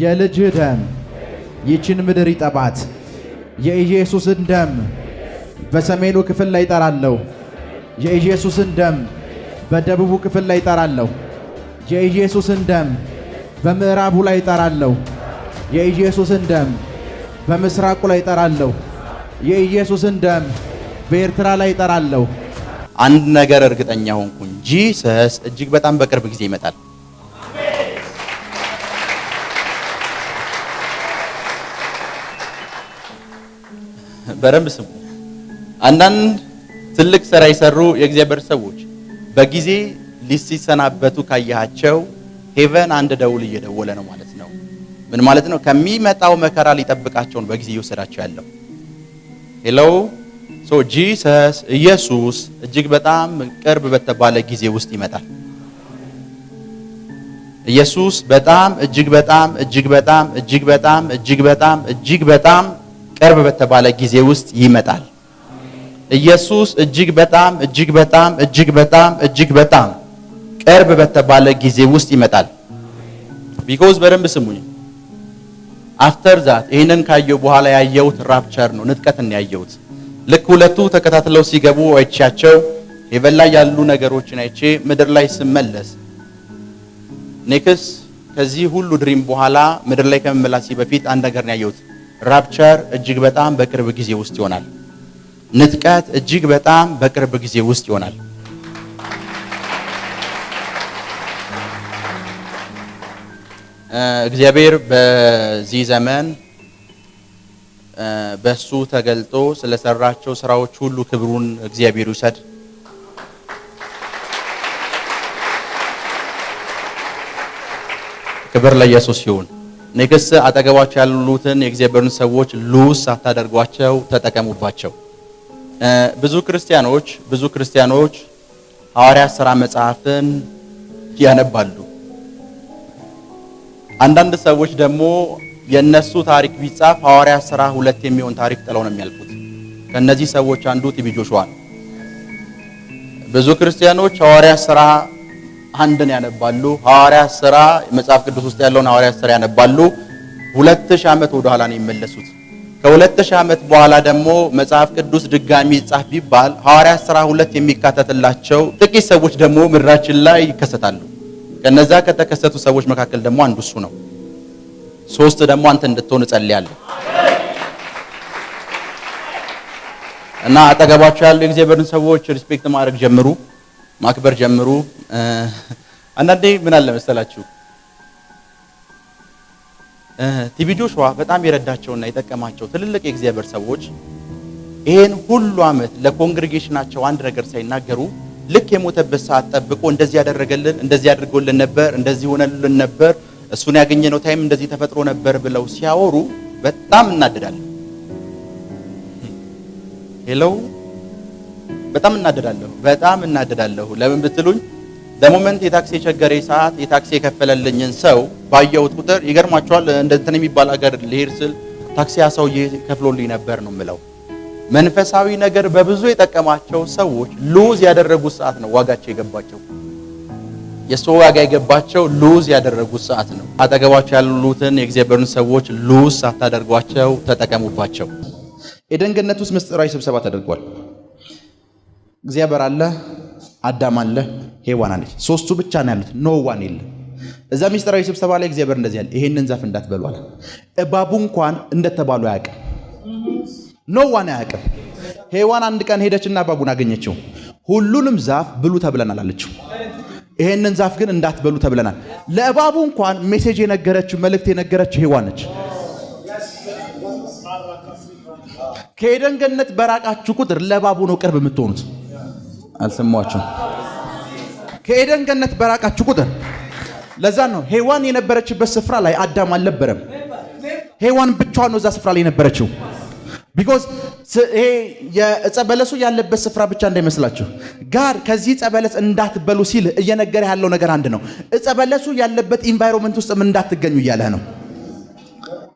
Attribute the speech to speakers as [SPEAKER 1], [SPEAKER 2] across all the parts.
[SPEAKER 1] የልጅህ ደም ይችን ምድር ይጠባት። የኢየሱስን ደም በሰሜኑ ክፍል ላይ ጠራለሁ። የኢየሱስን ደም በደቡቡ ክፍል ላይ ጠራለሁ። የኢየሱስን ደም በምዕራቡ ላይ ጠራለሁ። የኢየሱስን ደም በምስራቁ ላይ ጠራለሁ። የኢየሱስን ደም በኤርትራ ላይ ጠራለሁ።
[SPEAKER 2] አንድ ነገር እርግጠኛ ሆንኩኝ፣ ጂሰስ እጅግ በጣም በቅርብ ጊዜ ይመጣል። በደንብ ስሙ። አንዳንድ ትልቅ ስራ የሰሩ የእግዚአብሔር ሰዎች በጊዜ ሊሰናበቱ ካያቸው ሄቨን አንድ ደውል እየደወለ ነው ማለት ነው። ምን ማለት ነው? ከሚመጣው መከራ ሊጠብቃቸው በጊዜ እየወሰዳቸው ያለው። ሄሎ ጂሰስ ኢየሱስ እጅግ በጣም ቅርብ በተባለ ጊዜ ውስጥ ይመጣል። ኢየሱስ በጣም እጅግ በጣም ቅርብ በተባለ ጊዜ ውስጥ ይመጣል። ኢየሱስ እጅግ በጣም ቅርብ በተባለ ጊዜ ውስጥ ይመጣል። ቢኮዝ በደንብ ስሙኝ። አፍተር ዛት ይሄንን ካየው በኋላ ያየሁት ራፕቸር ነው፣ ንጥቀትን ያየሁት። ልክ ሁለቱ ተከታትለው ሲገቡ አይቻቸው ሄቨን ላይ ያሉ ነገሮችን አይቼ ምድር ላይ ስመለስ ኔክስ ከዚህ ሁሉ ድሪም በኋላ ምድር ላይ ከመመላሲ በፊት አንድ ነገር ነው ያየሁት። ራፕቸር እጅግ በጣም በቅርብ ጊዜ ውስጥ ይሆናል። ንጥቀት እጅግ በጣም በቅርብ ጊዜ ውስጥ ይሆናል። እግዚአብሔር በዚህ ዘመን በሱ ተገልጦ ስለሰራቸው ስራዎች ሁሉ ክብሩን እግዚአብሔር ይውሰድ። ክብር ለኢየሱስ ይሁን። ንግስ አጠገባቸው ያሉትን የእግዚአብሔርን ሰዎች ሉስ አታደርጓቸው፣ ተጠቀሙባቸው። ብዙ ክርስቲያኖች ሐዋርያት ሥራ መጽሐፍን ያነባሉ። አንዳንድ ሰዎች ደግሞ የነሱ ታሪክ ቢጻፍ ሐዋርያት ሥራ 2 የሚሆን ታሪክ ጥለው ነው የሚያልፉት። ከነዚህ ሰዎች አንዱ ቲቢ ጆሹዋ። ብዙ ክርስቲያኖች ሐዋርያት ሥራ 1ን ያነባሉ። ሐዋርያት ሥራ መጽሐፍ ቅዱስ ውስጥ ያለውን ሐዋርያት ሥራ ያነባሉ። 2000 ዓመት ወደ ኋላ ነው የሚመለሱት። ከ2000 ዓመት በኋላ ደግሞ መጽሐፍ ቅዱስ ድጋሚ ጻፍ ቢባል ሐዋርያት ሥራ 2 የሚካተትላቸው ጥቂት ሰዎች ደግሞ ምድራችን ላይ ይከሰታሉ። ከነዛ ከተከሰቱ ሰዎች መካከል ደግሞ አንዱ እሱ ነው። 3 ደግሞ አንተ እንድትሆን እጸልያለሁ። እና አጠገባቸው ያሉ የእግዚአብሔርን ሰዎች ሪስፔክት ማድረግ ጀምሩ፣ ማክበር ጀምሩ። አንዳንዴ ምን አለ መሰላችሁ ቲቢ ጆሹዋ በጣም የረዳቸውና የጠቀማቸው ትልልቅ የእግዚአብሔር ሰዎች ይሄን ሁሉ ዓመት ለኮንግሪጌሽናቸው አንድ ነገር ሳይናገሩ ልክ የሞተበት ሰዓት ጠብቆ እንደዚህ ያደረገልን፣ እንደዚህ አድርጎልን ነበር፣ እንደዚህ ሆነልን ነበር፣ እሱን ያገኘነው ታይም እንደዚህ ተፈጥሮ ነበር ብለው ሲያወሩ በጣም እናደዳለሁ። ሄሎ በጣም እናደዳለሁ። ለምን ብትሉኝ ለሞመንት የታክሲ የቸገረኝ ሰዓት የታክሲ የከፈለልኝን ሰው ባየሁት ቁጥር ይገርማቸዋል። እንደዚህ የሚባል ሀገር ልሄድ ስል ታክሲ ያሰውዬ ከፍሎልኝ ነበር ነው የምለው። መንፈሳዊ ነገር በብዙ የጠቀማቸው ሰዎች ሉዝ ያደረጉት ሰዓት ነው ዋጋቸው የገባቸው። የሰው ዋጋ የገባቸው ሉዝ ያደረጉት ሰዓት ነው። አጠገባቸው ያሉትን የእግዚአብሔርን ሰዎች ሉዝ አታደርጓቸው፣ ተጠቀሙባቸው። ኤደን ገነት ውስጥ ምስጢራዊ ስብሰባ ተደርጓል። እግዚአብሔር አለ፣ አዳም አለ፣ ሔዋን አለች። 3ቱ ብቻ ነው ያሉት፣ ኖ ዋን የለም። እዛ ምስጢራዊ ስብሰባ ላይ እግዚአብሔር እንደዚህ ያለ ይሄንን ዛፍ እንዳትበሉ አለ። እባቡ እንኳን እንደተባሉ አያውቅም። ኖ ዋን አያውቅም። ሔዋን አንድ ቀን ሄደችና እባቡን አገኘችው። ሁሉንም ዛፍ ብሉ ተብለናል አለችው። ይሄንን ዛፍ ግን እንዳትበሉ ተብለናል። ለእባቡ እንኳን ሜሴጅ የነገረችው መልእክት የነገረችው ሔዋን ነች። ከኤደን ገነት በራቃችሁ ቁጥር ለእባቡ ነው ቅርብ የምትሆኑት። አልሰማችሁም? ከኤደን ገነት በራቃችሁ ቁጥር ለዛ ነው ሔዋን የነበረችበት ስፍራ ላይ አዳም አልነበረም። ሔዋን ብቻዋን ነው እዛ ስፍራ ላይ የነበረችው። ቢኮዝ ይሄ የዕፀ በለሱ ያለበት ስፍራ ብቻ እንዳይመስላችሁ። ጋር ከዚህ ዕፀ በለስ እንዳትበሉ ሲል እየነገረ ያለው ነገር አንድ ነው። ዕፀ በለሱ ያለበት ኢንቫይሮንመንት ውስጥ እንዳትገኙ እያለ ነው።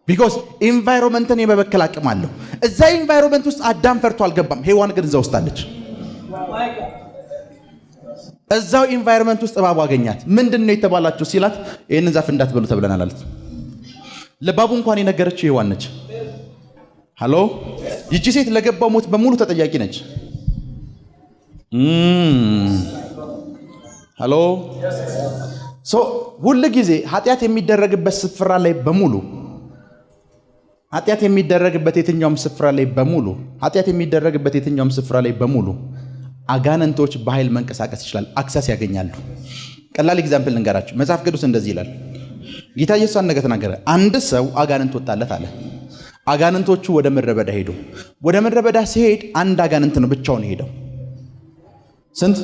[SPEAKER 2] ቢኮዝ ኢንቫይሮንመንትን የመበከል አቅም አለው። እዛ ኢንቫይሮንመንት ውስጥ አዳም ፈርቶ አልገባም። ሔዋን ግን እዛ ውስጥ አለች። እዛው ኢንቫይሮንመንት ውስጥ እባቡ አገኛት። ምንድነው የተባላችሁ ሲላት ይሄንን ዛፍ እንዳትበሉ ተብለናል አለች። ለእባቡ እንኳን የነገረችው ሔዋን ነች። ሃሎ ይቺ ሴት ለገባው ሞት በሙሉ ተጠያቂ ነች። ሃሎ ሁል ጊዜ ኃጢአት የሚደረግበት ስፍራ ላይ በሙሉ ኃጢአት የሚደረግበት የትኛውም ስፍራ ላይ በሙሉ አጋንንቶች በኃይል መንቀሳቀስ ይችላል፣ አክሰስ ያገኛሉ። ቀላል ኤግዛምፕል ልንገራችሁ። መጽሐፍ ቅዱስ እንደዚህ ይላል። ጌታ ኢየሱስ አንድ ነገር ተናገረ። አንድ ሰው አጋንንት ወጣለት አለ። አጋንንቶቹ ወደ ምድረ በዳ ሄዱ። ወደ ምድረ በዳ ሲሄድ አንድ አጋንንት ነው ብቻውን ሄደው። ስንት?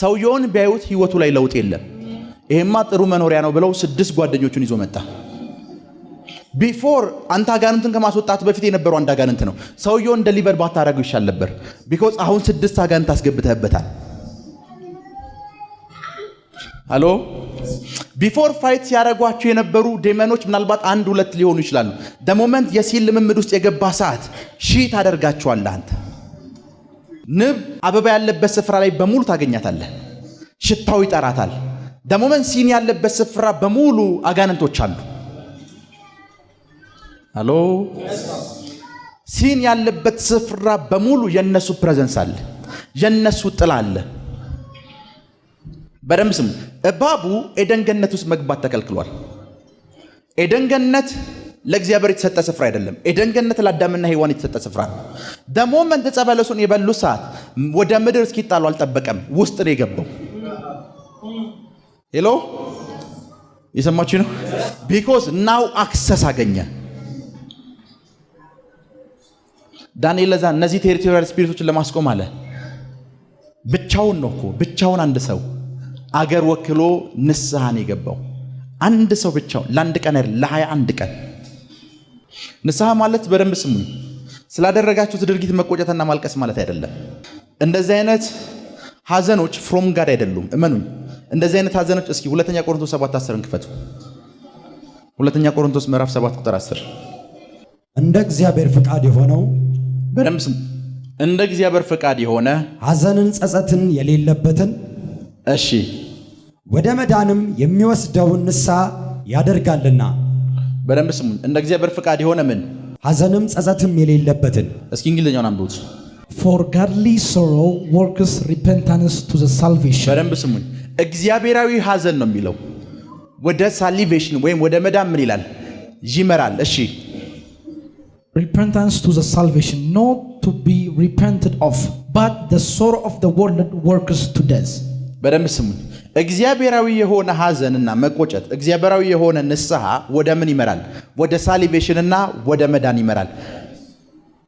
[SPEAKER 2] ሰውየውን ቢያዩት ህይወቱ ላይ ለውጥ የለም። ይሄማ ጥሩ መኖሪያ ነው ብለው 6 ጓደኞቹን ይዞ መጣ። ቢፎር አንተ አጋንንትን ከማስወጣት በፊት የነበረው አንድ አጋንንት ነው። ሰውየውን ደሊቨር ባታረገው ይሻል ነበር። ቢኮዝ አሁን 6 አጋንንት አስገብተህበታል። ሃሎ ቢፎር ፋይት ሲያረጓቸው የነበሩ ዴመኖች ምናልባት 1-2 ሊሆኑ ይችላሉ። ደሞመንት የሲል ልምምድ ውስጥ የገባ ሰዓት ታደርጋቸዋለህ። አንተ ንብ አበባ ያለበት ስፍራ ላይ በሙሉ ታገኛታለህ። ሽታው ይጠራታል። ደሞመንት ሲን ያለበት ስፍራ በሙሉ አጋንንቶች አሉ። ሃሎ ሲን ያለበት ስፍራ በሙሉ የነሱ ፕሬዘንስ አለ፣ የነሱ ጥላ አለ። በደንብ ስሙ። እባቡ ኤደን ገነት ውስጥ መግባት ተከልክሏል። ኤደን ገነት ለእግዚአብሔር የተሰጠ ስፍራ አይደለም። ኤደን ገነት ለአዳምና ሔዋን የተሰጠ ስፍራ ነው። ደሞመንት ዕፀ በለሱን የበሉ ሰዓት ወደ ምድር እስኪጣሉ አልጠበቀም፣ ውስጥ ነው የገባው። ሄሎ የሰማችሁ ነው። ቢኮዝ ናው አክሰስ አገኘ። ዳንኤል ለዛ እነዚህ ቴሪቶሪያል ስፒሪቶችን ለማስቆም አለ። ብቻውን ነው እኮ ብቻውን አንድ ሰው አገር ወክሎ ንስሐን የገባው አንድ ሰው ብቻውን ለአንድ ቀን አይደል ለ21 ቀን። ንስሐ ማለት በደንብ ስሙ፣ ስላደረጋችሁት ድርጊት መቆጨትና ማልቀስ ማለት አይደለም። እንደዚህ አይነት ሐዘኖች ፍሮም ጋድ አይደሉም። እመኑኝ። እንደዚህ አይነት ሐዘኖች እስኪ ሁለተኛ ቆሮንቶስ 7:10 ክፈቱ። ሁለተኛ ቆሮንቶስ ምዕራፍ 7 ቁጥር 10
[SPEAKER 3] እንደ እግዚአብሔር ፍቃድ የሆነው
[SPEAKER 2] በደንብ ስሙ። እንደ እግዚአብሔር ፍቃድ የሆነ
[SPEAKER 3] ሐዘንን ጸጸትን የሌለበትን
[SPEAKER 2] እሺ
[SPEAKER 3] ወደ መዳንም የሚወስደውን ንስሐ ያደርጋልና።
[SPEAKER 2] በደንብ ስሙ። እንደ እግዚአብሔር ፍቃድ የሆነ ምን?
[SPEAKER 3] ሐዘንም ጸጸትም የሌለበትን።
[SPEAKER 2] እስኪ እንግሊዝኛውን አንብቡት።
[SPEAKER 4] For godly sorrow works repentance to the salvation።
[SPEAKER 2] በደንብ ስሙኝ። እግዚአብሔራዊ ሐዘን ነው የሚለው ወደ ሳሊቬሽን ወይም ወደ መዳን ምን ይላል? ይመራል። እሺ
[SPEAKER 4] repentance to the salvation, not to be repented of, but the sorrow of the world works to death።
[SPEAKER 2] በደንብ ስሙኝ። እግዚአብሔራዊ የሆነ ሐዘንና መቆጨት፣ እግዚአብሔራዊ የሆነ ንስሐ ወደ ምን ይመራል? ወደ ሳሊቬሽንና ወደ መዳን ይመራል።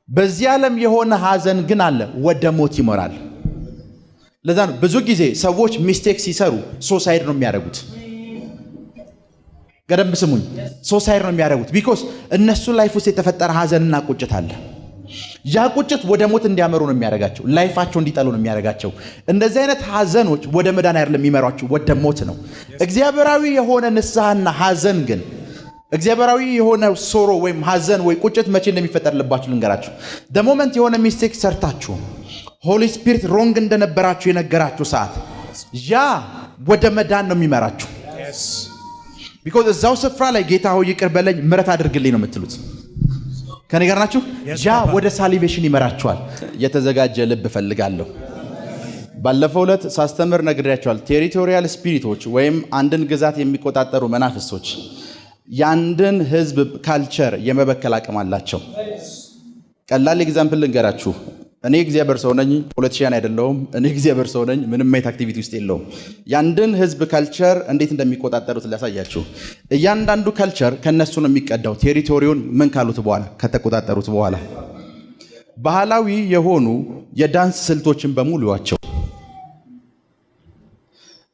[SPEAKER 2] በዚህ ዓለም የሆነ ሐዘን ግን አለ፣ ወደ ሞት ይመራል። ለዛ ነው ብዙ ጊዜ ሰዎች ሚስቴክ ሲሰሩ ሱሳይድ ነው የሚያደርጉት። ገደም ስሙኝ፣ ሱሳይድ ነው የሚያደርጉት ቢኮዝ እነሱ ላይፍ ውስጥ የተፈጠረ ሐዘንና ቁጭት አለ። ያ ቁጭት ወደ ሞት እንዲያመሩ ነው የሚያደርጋቸው፣ ላይፋቸው እንዲጠሉ ነው የሚያደርጋቸው። እንደዚህ አይነት ሐዘኖች ወደ መዳን አይደለም የሚመሯቸው፣ ወደ ሞት ነው። እግዚአብሔራዊ የሆነ ንስሐና ሐዘን ግን እግዚአብሔራዊ የሆነ ሶሮ ወይም ሐዘን ወይ ቁጭት መቼ እንደሚፈጠርልባችሁ ልንገራችሁ። ደሞመንት የሆነ ሚስቴክ ሰርታችሁ ሆሊ ስፒሪት ሮንግ እንደነበራችሁ የነገራችሁ ሰዓት ያ ወደ መዳን ነው የሚመራችሁ። ቢኮዝ እዛው ስፍራ ላይ ጌታ ሆይ ይቅር በለኝ ምሕረት አድርግልኝ ነው የምትሉት። ከኔ ጋር ናችሁ? ያ ወደ ሳሊቬሽን ይመራችኋል። የተዘጋጀ ልብ እፈልጋለሁ። ባለፈው ዕለት ሳስተምር ነግሬያችኋል። ቴሪቶሪያል ስፒሪቶች ወይም አንድን ግዛት የሚቆጣጠሩ መናፍስቶች የአንድን ህዝብ ካልቸር የመበከል አቅም አላቸው። ቀላል ኤግዛምፕል ልንገራችሁ። እኔ እግዚአብሔር ሰው ነኝ፣ ፖለቲሽያን አይደለሁም። እኔ እግዚአብሔር ሰው ነኝ፣ ምንም አይነት አክቲቪቲ ውስጥ የለውም። የአንድን ህዝብ ካልቸር እንዴት እንደሚቆጣጠሩት ላሳያችሁ። እያንዳንዱ ካልቸር ከነሱ ነው የሚቀዳው። ቴሪቶሪውን ምን ካሉት በኋላ ከተቆጣጠሩት በኋላ ባህላዊ የሆኑ የዳንስ ስልቶችን በሙሉ ያቸው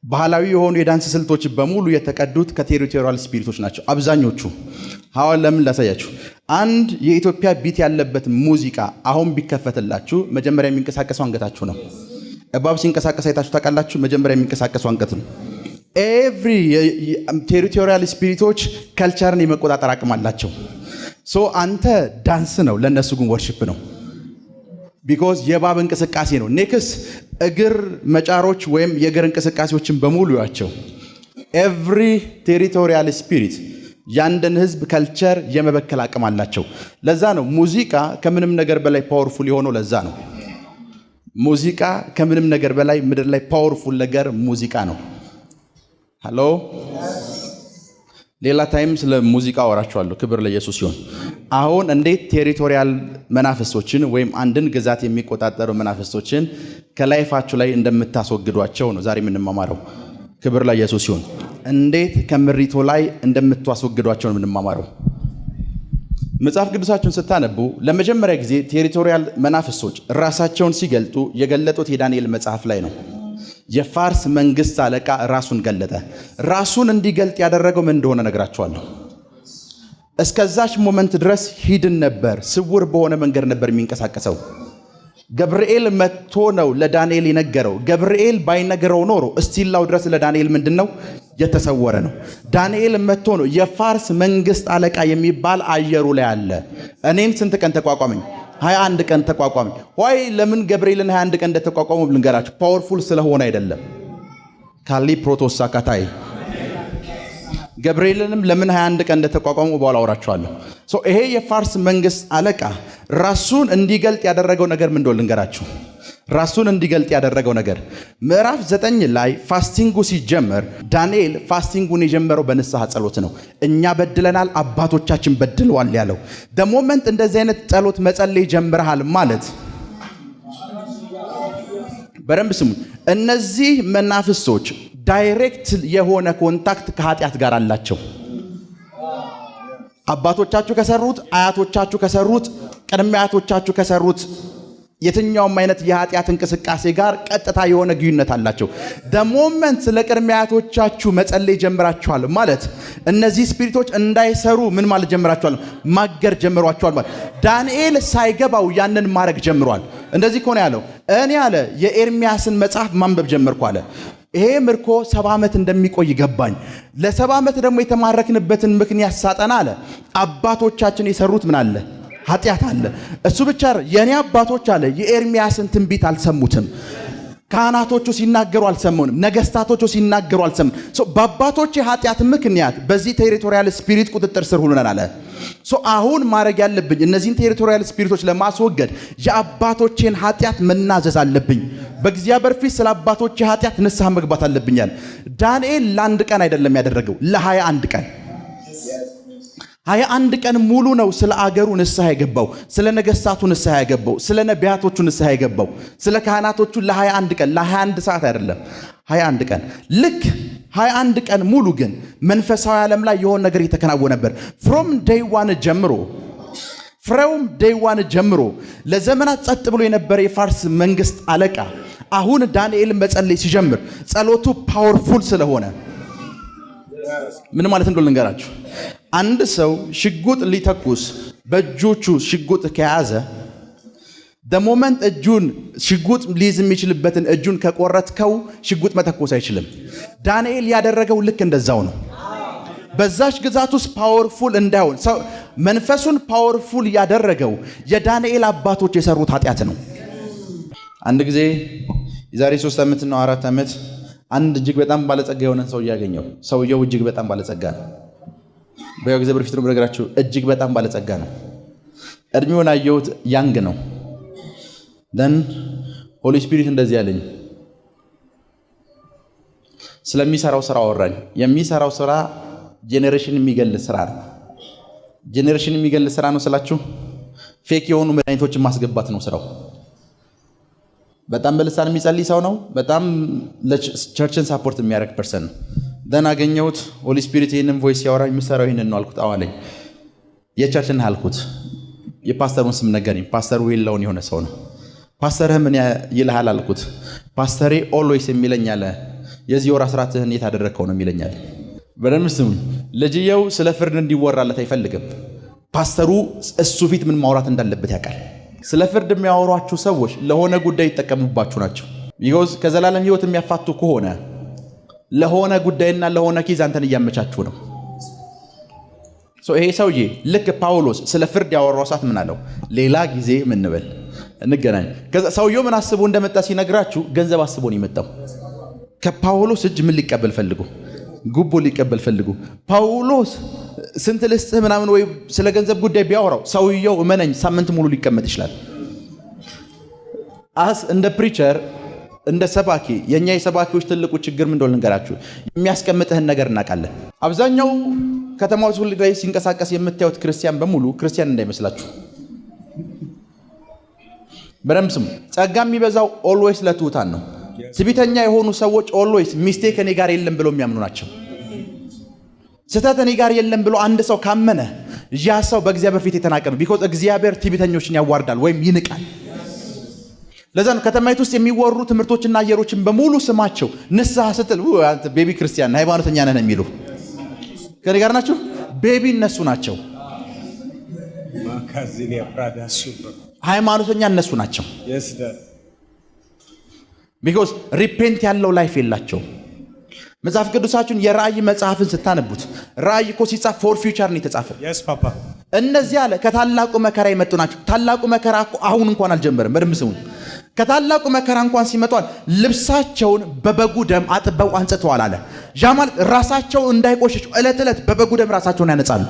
[SPEAKER 2] ባህላዊ የሆኑ የዳንስ ስልቶች በሙሉ የተቀዱት ከቴሪቶሪያል ስፒሪቶች ናቸው አብዛኞቹ። ሐዋል ለምን ላሳያችሁ። አንድ የኢትዮጵያ ቢት ያለበት ሙዚቃ አሁን ቢከፈትላችሁ መጀመሪያ የሚንቀሳቀሰው አንገታችሁ ነው። እባብ ሲንቀሳቀስ አይታችሁ ታውቃላችሁ? መጀመሪያ የሚንቀሳቀሰው አንገት ነው። ኤቭሪ ቴሪቶሪያል ስፒሪቶች ካልቸርን የመቆጣጠር አቅም አላቸው። ሶ አንተ ዳንስ ነው፣ ለነሱ ግን ወርሺፕ ነው። ቢኮዝ የእባብ እንቅስቃሴ ነው። ኔክስ እግር መጫሮች ወይም የእግር እንቅስቃሴዎችን በሙሉ ያቸው። ኤቭሪ ቴሪቶሪያል ስፒሪት ያንድን ህዝብ ከልቸር የመበከል አቅም አላቸው። ለዛ ነው ሙዚቃ ከምንም ነገር በላይ ፓወርፉል የሆነው። ለዛ ነው ሙዚቃ ከምንም ነገር በላይ ምድር ላይ ፓወርፉል ነገር ሙዚቃ ነው። ሃሎ ሌላ ታይም ስለ ሙዚቃ አወራችኋለሁ። ክብር ለኢየሱስ ይሁን። አሁን እንዴት ቴሪቶሪያል መናፍስቶችን ወይም አንድን ግዛት የሚቆጣጠሩ መናፍስቶችን ከላይፋችሁ ላይ እንደምታስወግዷቸው ነው ዛሬ የምንማማረው። ክብር ለኢየሱስ ይሁን። እንዴት ከምሪቶ ላይ እንደምታስወግዷቸው ነው የምንማማረው። መጽሐፍ ቅዱሳችሁን ስታነቡ ለመጀመሪያ ጊዜ ቴሪቶሪያል መናፍስቶች ራሳቸውን ሲገልጡ የገለጡት የዳንኤል መጽሐፍ ላይ ነው። የፋርስ መንግስት አለቃ ራሱን ገለጠ። ራሱን እንዲገልጥ ያደረገው ምን እንደሆነ ነግራችኋለሁ። እስከዛች ሞመንት ድረስ ሂድን ነበር፣ ስውር በሆነ መንገድ ነበር የሚንቀሳቀሰው። ገብርኤል መጥቶ ነው ለዳንኤል የነገረው። ገብርኤል ባይነገረው ኖሮ እስቲላው ድረስ ለዳንኤል ምንድነው የተሰወረ ነው። ዳንኤል መጥቶ ነው የፋርስ መንግስት አለቃ የሚባል አየሩ ላይ አለ። እኔን ስንት ቀን ተቋቋመኝ? 21 ቀን ተቋቋመኝ። ወይ ለምን ገብርኤልን 21 ቀን እንደተቋቋመው ልንገራችሁ። ፓወርፉል ስለሆነ አይደለም። ካሊ ፕሮቶሳካታይ ገብርኤልንም ለምን 21 ቀን እንደተቋቋመው በኋላ አወራችኋለሁ። ይሄ የፋርስ መንግስት አለቃ ራሱን እንዲገልጥ ያደረገው ነገር ምን እንደሆነ ልንገራችሁ። ራሱን እንዲገልጥ ያደረገው ነገር ምዕራፍ 9 ላይ ፋስቲንጉ ሲጀመር ዳንኤል ፋስቲንጉን የጀመረው በንስሐ ጸሎት ነው። እኛ በድለናል፣ አባቶቻችን በድለዋል ያለው ደሞመንት። እንደዚህ አይነት ጸሎት መጸለይ ጀምረሃል ማለት በደንብ ስሙ። እነዚህ መናፍስቶች ዳይሬክት የሆነ ኮንታክት ከኃጢአት ጋር አላቸው። አባቶቻችሁ ከሰሩት፣ አያቶቻችሁ ከሰሩት፣ ቅድመ አያቶቻችሁ ከሰሩት የትኛውም አይነት የኃጢአት እንቅስቃሴ ጋር ቀጥታ የሆነ ግንኙነት አላቸው። ደሞመንት ስለ ቅድመ አያቶቻችሁ መጸለይ ጀምራችኋል ማለት እነዚህ ስፒሪቶች እንዳይሰሩ ምን ማለት ጀምራችኋል? ማገር ጀምሯችኋል ማለት። ዳንኤል ሳይገባው ያንን ማድረግ ጀምሯል። እንደዚህ ከሆነ ያለው እኔ አለ የኤርሚያስን መጽሐፍ ማንበብ ጀመርኩ አለ። ይሄ ምርኮ 70 ዓመት እንደሚቆይ ገባኝ። ለ70 ዓመት ደግሞ የተማረክንበትን ምክንያት ሳጠና አለ አባቶቻችን የሰሩት ምን አለ? ኃጢአት አለ። እሱ ብቻ የኔ አባቶች አለ የኤርሚያስን ትንቢት አልሰሙትም። ካህናቶቹ ሲናገሩ አልሰሙንም። ነገስታቶቹ ሲናገሩ አልሰሙንም። በአባቶች የኃጢአት ምክንያት በዚህ ቴሪቶሪያል ስፒሪት ቁጥጥር ስር ሆነናል አለ። አሁን ማድረግ ያለብኝ እነዚህን ቴሪቶሪያል ስፒሪቶች ለማስወገድ የአባቶቼን ኃጢአት መናዘዝ አለብኝ። በእግዚአብሔር ፊት ስለ አባቶቼ ኃጢአት ንስሐ መግባት አለብኛል። ዳንኤል ለአንድ ቀን አይደለም ያደረገው፣ ለ21 ቀን 21 ቀን ሙሉ ነው ስለ አገሩ ንስሐ የገባው፣ ስለ ነገስታቱ ንስሐ የገባው፣ ስለ ነቢያቶቹ ንስሐ የገባው፣ ስለ ካህናቶቹ ለ21 ቀን ለ21 ሰዓት አይደለም 21 ቀን። ልክ 21 ቀን ሙሉ ግን መንፈሳዊ ዓለም ላይ የሆነ ነገር እየተከናወነ ነበር። ፍሮም ዴይ ዋን ጀምሮ ለዘመናት ጸጥ ብሎ የነበረ የፋርስ መንግስት አለቃ አሁን ዳንኤል መጸለይ ሲጀምር ጸሎቱ ፓወርፉል ስለሆነ ምን ማለት እንደሆነ ልንገራችሁ። አንድ ሰው ሽጉጥ ሊተኩስ በእጆቹ ሽጉጥ ከያዘ ደሞመንት እጁን ሽጉጥ ሊይዝ የሚችልበትን እጁን ከቆረጥከው ሽጉጥ መተኮስ አይችልም። ዳንኤል ያደረገው ልክ እንደዛው ነው። በዛች ግዛት ውስጥ ፓወርፉል እንዳይሆን ሰው መንፈሱን ፓወርፉል ያደረገው የዳንኤል አባቶች የሰሩት ኃጢአት ነው። አንድ ጊዜ የዛሬ 3 ዓመትና 4 ዓመት አንድ እጅግ በጣም ባለጸጋ የሆነ ሰው ያገኘው። ሰውየው እጅግ በጣም ባለጸጋ ነው። በእግዚአብሔር ፊት ነው በነገራችሁ፣ እጅግ በጣም ባለጸጋ ነው። እድሜውን አየሁት፣ ያንግ ነው። ደን ሆሊ ስፒሪት እንደዚህ ያለኝ ስለሚሰራው ስራ አወራኝ። የሚሰራው ስራ ጄኔሬሽን የሚገል ስራ ነው። ጄኔሬሽን የሚገል ስራ ነው ስላችሁ ፌክ የሆኑ መድኃኒቶችን ማስገባት ነው ስራው። በጣም በልሳን የሚጸልይ ሰው ነው። በጣም ለቸርችን ሳፖርት የሚያደርግ ፐርሰን ነው። ደን አገኘሁት። ሆሊ ስፒሪት ይህንን ቮይስ ሲያወራ የሚሰራው ይህንን ነው አልኩት። አዋለኝ የቸርችን አልኩት። የፓስተሩን ስም ነገረኝ። ፓስተሩ የለውን የሆነ ሰው ነው። ፓስተርህ ምን ይልሃል አልኩት። ፓስተሬ ኦልዌይስ የሚለኝ አለ የዚህ ወር አስራትህን የት አደረግከው ነው የሚለኝ አለ። በደንብ ስሙኝ። ልጅየው ስለ ፍርድ እንዲወራለት አይፈልግም። ፓስተሩ እሱ ፊት ምን ማውራት እንዳለበት ያውቃል። ስለ ፍርድ የሚያወሯችሁ ሰዎች ለሆነ ጉዳይ ይጠቀሙባችሁ ናቸው። ይኸውስ ከዘላለም ህይወት የሚያፋቱ ከሆነ ለሆነ ጉዳይና ለሆነ ኪዝ አንተን እያመቻችሁ ነው። ይሄ ሰውዬ ልክ ጳውሎስ ስለ ፍርድ ያወራው ሰዓት ምን አለው? ሌላ ጊዜ ምን እንበል እንገናኝ። ከዛ ሰውየው ምን አስቦ እንደመጣ ሲነግራችሁ ገንዘብ አስቦ ነው የመጣው። ከጳውሎስ እጅ ምን ሊቀበል ፈልጎ? ጉቦ ሊቀበል ፈልጉ። ጳውሎስ ስንት ልስጥህ ምናምን ወይ ስለ ገንዘብ ጉዳይ ቢያወራው ሰውየው እመነኝ ሳምንት ሙሉ ሊቀመጥ ይችላል። እንደ ፕሪቸር እንደ ሰባኪ የኛ የሰባኪዎች ትልቁ ችግር ምን እንደሆነ ልንገራችሁ። የሚያስቀምጥህን ነገር እናውቃለን። አብዛኛው ከተማው ሁሉ ላይ ሲንቀሳቀስ የምታዩት ክርስቲያን በሙሉ ክርስቲያን እንዳይመስላችሁ በደንብ ስሙ። ጸጋ የሚበዛው ኦልዌይስ ለትሑታን ነው። ትዕቢተኛ የሆኑ ሰዎች ኦልዌይስ ሚስቴክ እኔ ጋር የለም ብሎ የሚያምኑ ናቸው። ስህተት እኔ ጋር የለም ብሎ አንድ ሰው ካመነ ያ ሰው በእግዚአብሔር ፊት የተናቀ ነው። ቢኮዝ እግዚአብሔር ትዕቢተኞችን ያዋርዳል ወይም ይንቃል። ለዛ ነው ከተማይቱ ውስጥ የሚወሩ ትምህርቶችና አየሮችን በሙሉ ስማቸው ንስሐ ስትል አንተ ቤቢ ክርስቲያን ሃይማኖተኛ ነህ የሚሉ ከኔ ጋር ናቸው። ቤቢ እነሱ ናቸው። ሃይማኖተኛ እነሱ ናቸው። ቢኮዝ ሪፔንት ያለው ላይፍ የላቸው። መጽሐፍ ቅዱሳችሁን የራእይ መጽሐፍን ስታነቡት ራእይ እኮ ሲጻፍ ፎር ፊውቸር ነው የተጻፈ። እነዚህ አለ ከታላቁ መከራ የመጡ ናቸው። ታላቁ መከራ እኮ አሁን እንኳን አልጀመረም። በደንብ ስሙኝ። ከታላቁ መከራ እንኳን ሲመጣል ልብሳቸውን በበጉ ደም አጥበው አንጽተዋል አለ። ያ ማለት ራሳቸው እንዳይቆሽሹ ዕለት ዕለት በበጉ ደም ራሳቸውን ያነጻሉ።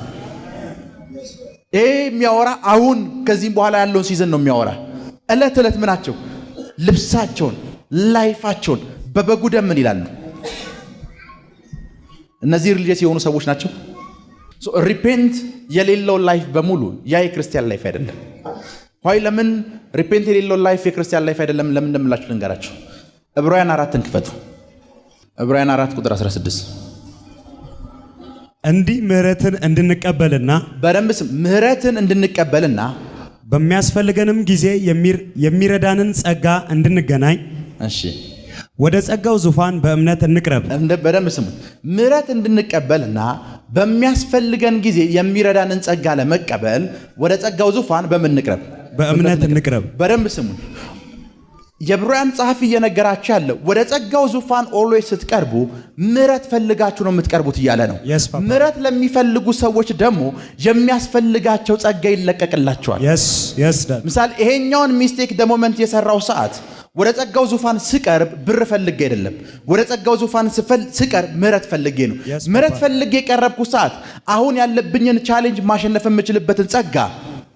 [SPEAKER 2] ይሄ የሚያወራ አሁን ከዚህም በኋላ ያለውን ሲዝን ነው የሚያወራ። ዕለት ዕለት ምናቸው ልብሳቸውን ላይፋቸውን በበጉ ደም ምን ይላሉ? እነዚህ ሪሊጂየስ የሆኑ ሰዎች ናቸው። ሪፔንት የሌለው ላይፍ በሙሉ ያ የክርስቲያን ላይፍ አይደለም። ሆይ ለምን ሪፔንት የሌለው ላይፍ የክርስቲያን ላይፍ አይደለም? ለምን እንደምላችሁ ልንገራችሁ። ዕብራውያን 4ን ክፈቱ። ዕብራውያን 4 ቁጥር 16
[SPEAKER 5] እንዲህ ምሕረትን እንድንቀበልና
[SPEAKER 2] በደንብ ስም ምሕረትን እንድንቀበልና
[SPEAKER 5] በሚያስፈልገንም ጊዜ የሚረዳንን ጸጋ እንድንገናኝ
[SPEAKER 2] እሺ
[SPEAKER 5] ወደ ጸጋው ዙፋን በእምነት እንቅረብ።
[SPEAKER 2] በደንብ ስሙ። ምሕረት እንድንቀበልና በሚያስፈልገን ጊዜ የሚረዳንን ጸጋ ለመቀበል ወደ ጸጋው ዙፋን በምንቅረብ
[SPEAKER 5] በእምነት እንቅረብ።
[SPEAKER 2] በደንብ ስሙ። የዕብራውያን ጸሐፊ እየነገራችሁ ያለው ወደ ጸጋው ዙፋን ኦልዌይስ ስትቀርቡ ምሕረት ፈልጋችሁ ነው የምትቀርቡት እያለ ነው። ምሕረት ለሚፈልጉ ሰዎች ደግሞ የሚያስፈልጋቸው ጸጋ ይለቀቅላቸዋል። ምሳሌ ይሄኛውን ሚስቴክ ደሞመንት የሰራው ሰዓት ወደ ጸጋው ዙፋን ስቀርብ ብር ፈልጌ አይደለም። ወደ ጸጋው ዙፋን ስቀርብ ምሕረት ፈልጌ ነው። ምሕረት ፈልጌ የቀረብኩ ሰዓት አሁን ያለብኝን ቻሌንጅ ማሸነፍ የምችልበትን ጸጋ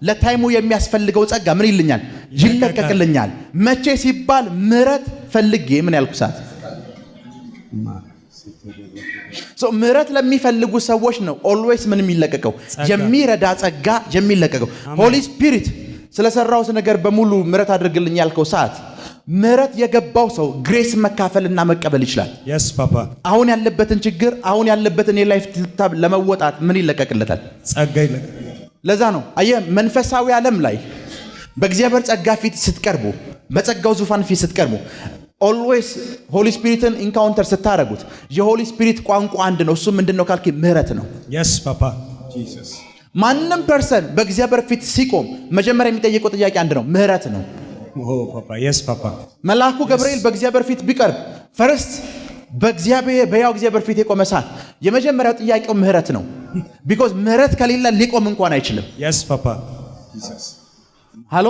[SPEAKER 2] ለታይሙ የሚያስፈልገው ጸጋ ምን ይልኛል? ይለቀቅልኛል። መቼ ሲባል ምሕረት ፈልጌ ምን ያልኩ ሰዓት። ምሕረት ለሚፈልጉ ሰዎች ነው ኦልዌይስ ምን የሚለቀቀው? የሚረዳ ጸጋ የሚለቀቀው። ሆሊ ስፒሪት ስለሰራውት ነገር በሙሉ ምሕረት አድርግልኝ ያልከው ሰዓት ምሕረት የገባው ሰው ግሬስ መካፈልና መቀበል ይችላል። አሁን ያለበትን ችግር አሁን ያለበትን የላይፍ ትታብ ለመወጣት ምን ይለቀቅለታል?
[SPEAKER 5] ጸጋ ይለቀቅለታል።
[SPEAKER 2] ለዛ ነው አየህ መንፈሳዊ ዓለም ላይ በእግዚአብሔር ጸጋ ፊት ስትቀርቡ፣ በጸጋው ዙፋን ፊት ስትቀርቡ ኦልዌይስ ሆሊ ስፒሪትን ኢንካውንተር ስታረጉት የሆሊ ስፒሪት ቋንቋ አንድ ነው። እሱ ምንድነው ካልክ ምሕረት ነው። ማንም ፐርሰን በእግዚአብሔር ፊት ሲቆም መጀመሪያ የሚጠየቀው ጥያቄ አንድ ነው፣ ምሕረት ነው። መልአኩ ገብርኤል በእግዚአብሔር ፊት ቢቀርብ ፈርስት በሕያው እግዚአብሔር ፊት የቆመ ሰዓት የመጀመሪያው ጥያቄው ምሕረት ነው። ቢኮዝ ምሕረት ከሌለ ሊቆም እንኳን አይችልም። ሃሎ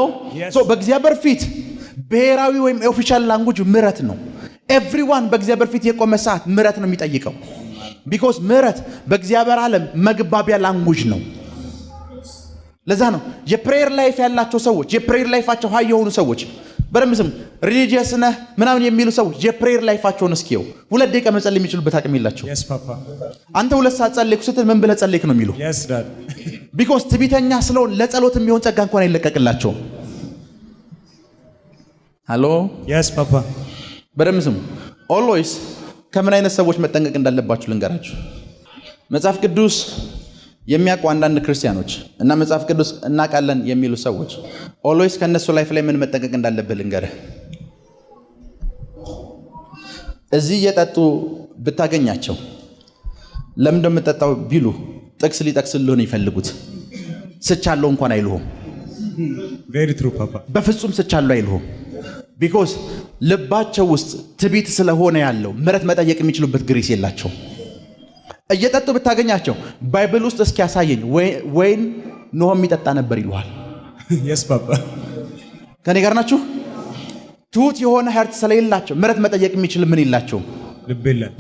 [SPEAKER 2] በእግዚአብሔር ፊት ብሔራዊ ወይም ኦፊሻል ላንጉጅ ምሕረት ነው። ኤቭሪዋን በእግዚአብሔር ፊት የቆመ ሰዓት ምሕረት ነው የሚጠይቀው። ቢኮዝ ምሕረት በእግዚአብሔር ዓለም መግባቢያ ላንጉጅ ነው። ለዛ ነው የፕሬየር ላይፍ ያላቸው ሰዎች የፕሬየር ላይፋቸው ሃይ የሆኑ ሰዎች በደንብ ስም ሪሊጂየስ ነህ ምናምን የሚሉ ሰዎች የፕሬየር ላይፋቸውን እስኪው 2 ደቂቃ መጸለይ የሚችሉበት አቅም የላቸው። አንተ 2 ሰዓት ጸለይኩ ስትል ምን ብለህ ጸለይክ ነው የሚሉ። ቢኮዝ ትዕቢተኛ ስለሆን ለጸሎት የሚሆን ጸጋ እንኳን አይለቀቅላቸውም። ሃሎ በደንብ ስሙ። ኦልዌይስ ከምን አይነት ሰዎች መጠንቀቅ እንዳለባችሁ ልንገራችሁ። መጽሐፍ ቅዱስ የሚያውቁ አንዳንድ ክርስቲያኖች እና መጽሐፍ ቅዱስ እናውቃለን የሚሉ ሰዎች ኦልዌይስ ከነሱ ላይፍ ላይ ምን መጠንቀቅ እንዳለብህ ልንገርህ። እዚህ እየጠጡ ብታገኛቸው ለምን እንደምጠጣው ቢሉ ጥቅስ ሊጠቅስልህ ነው ይፈልጉት። ስቻለው እንኳን አይልሁም። በፍጹም ስቻለው አይልሁም። ቢኮዝ ልባቸው ውስጥ ትዕቢት ስለሆነ ያለው ምሕረት መጠየቅ የሚችሉበት ግሬስ የላቸው። እየጠጡ ብታገኛቸው ባይብል ውስጥ እስኪያሳየኝ ወይን ኖህ የሚጠጣ ነበር ይሉሃል። ከኔ ጋር ናችሁ? ትሁት የሆነ ሀርት ስለሌላቸው ምሕረት መጠየቅ የሚችል ምን የላቸውም?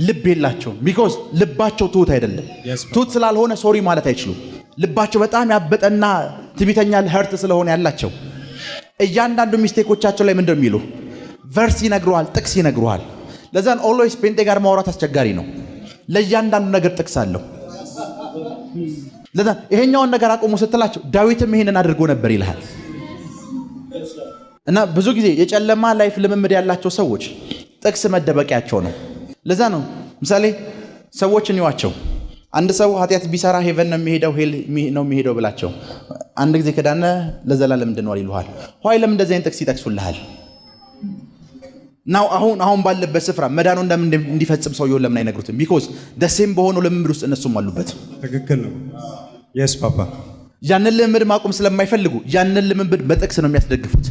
[SPEAKER 2] ልብ የላቸውም። ቢኮዝ ልባቸው ትሁት አይደለም።
[SPEAKER 5] Yes,
[SPEAKER 2] ትሁት ስላልሆነ ሶሪ ማለት አይችሉም። ልባቸው በጣም ያበጠና ትዕቢተኛ ህርት ስለሆነ ያላቸው እያንዳንዱ ሚስቴኮቻቸው ላይ ምንድነው የሚሉ ቨርስ ይነግሩሃል፣ ጥቅስ ይነግሩሃል። ለዛን ኦልዌይስ ፔንቴ ጋር ማውራት አስቸጋሪ ነው። ለእያንዳንዱ ነገር ጥቅስ አለው። ለዛን ይሄኛውን ነገር አቆሙ ስትላቸው ዳዊትም ይሄንን አድርጎ ነበር ይልሃል። እና ብዙ ጊዜ የጨለማ ላይፍ ልምምድ ያላቸው ሰዎች ጥቅስ መደበቂያቸው ነው። ለዛ ነው ምሳሌ ሰዎችን ይዋቸው አንድ ሰው ኃጢአት ቢሰራ ሄቨን ነው የሚሄደው ሄል ነው የሚሄደው ብላቸው አንድ ጊዜ ከዳነ ለዘላለም እንድንኖር ይሉሃል። ሆይ ለምን እንደዚህ አይነት ጥቅስ ይጠቅሱልሃል? ናው አሁን ባለበት ስፍራ መዳኑ እንደምን እንዲፈጽም ሰውየውን ለምን አይነግሩትም? ቢኮዝ ደሴም በሆነው ልምምድ ውስጥ እነሱም አሉበት።
[SPEAKER 5] ትክክል ነው። yes papa
[SPEAKER 2] ያንን ልምምድ ማቆም ስለማይፈልጉ ያንን ልምምድ በጥቅስ ነው የሚያስደግፉት።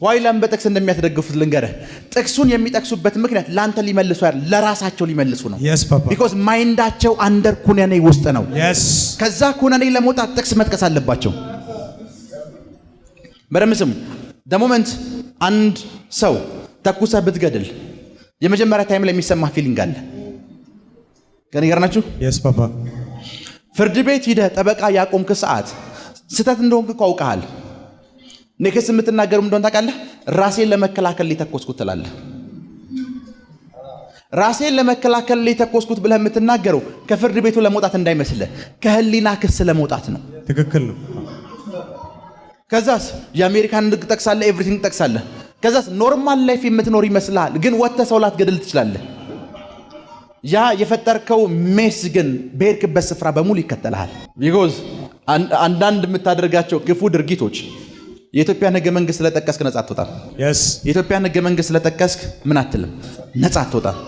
[SPEAKER 2] ዋይ ለምን በጥቅስ እንደሚያስደግፉት ልንገርህ። ጥቅሱን የሚጠቅሱበት ምክንያት ላንተ ሊመልሱ አይደል፣ ለራሳቸው ሊመልሱ ነው።
[SPEAKER 5] yes papa
[SPEAKER 2] ቢኮዝ ማይንዳቸው አንደር ኩነኔ ውስጥ ነው።
[SPEAKER 5] yes
[SPEAKER 2] ከዛ ኩነኔ ለመውጣት ጥቅስ መጥቀስ አለባቸው። በደምብ ስሙ። the moment አንድ ሰው ተኩሰህ ብትገድል የመጀመሪያ ታይም ላይ የሚሰማ ፊሊንግ አለ። ከኔ ጋር ናችሁ?
[SPEAKER 5] yes papa
[SPEAKER 2] ፍርድ ቤት ሂደህ ጠበቃ ያቆምክ ሰዓት ስተት እንደሆንክ አውቀሃል። ንክስ የምትናገረው እንደሆነ ታውቃለህ። ራሴን ለመከላከል ሊተኮስኩት ትላለህ። ራሴን ለመከላከል ሊተኮስኩት ብለህ የምትናገረው ከፍርድ ቤቱ ለመውጣት እንዳይመስልህ ከህሊና ክስ ለመውጣት ነው።
[SPEAKER 5] ትክክል ነው።
[SPEAKER 2] ከዛስ የአሜሪካን ህግ ጠቅሳለህ፣ ኤቭሪቲንግ ጠቅሳለህ። ከዛስ ኖርማል ላይፍ የምትኖር ይመስልሃል፣ ግን ወጥተህ ሰው ላትገድል ትችላለህ። ያ የፈጠርከው ሜስ ግን በሄድክበት ስፍራ በሙሉ ይከተልሃል። ቢኮዝ አንዳንድ የምታደርጋቸው ክፉ ድርጊቶች የኢትዮጵያን ህገ መንግስት ስለጠቀስክ ነጻ አትወጣም።
[SPEAKER 5] yes
[SPEAKER 2] የኢትዮጵያን ህገ መንግስት ስለጠቀስክ ምን አትልም፣ ነጻ አትወጣም።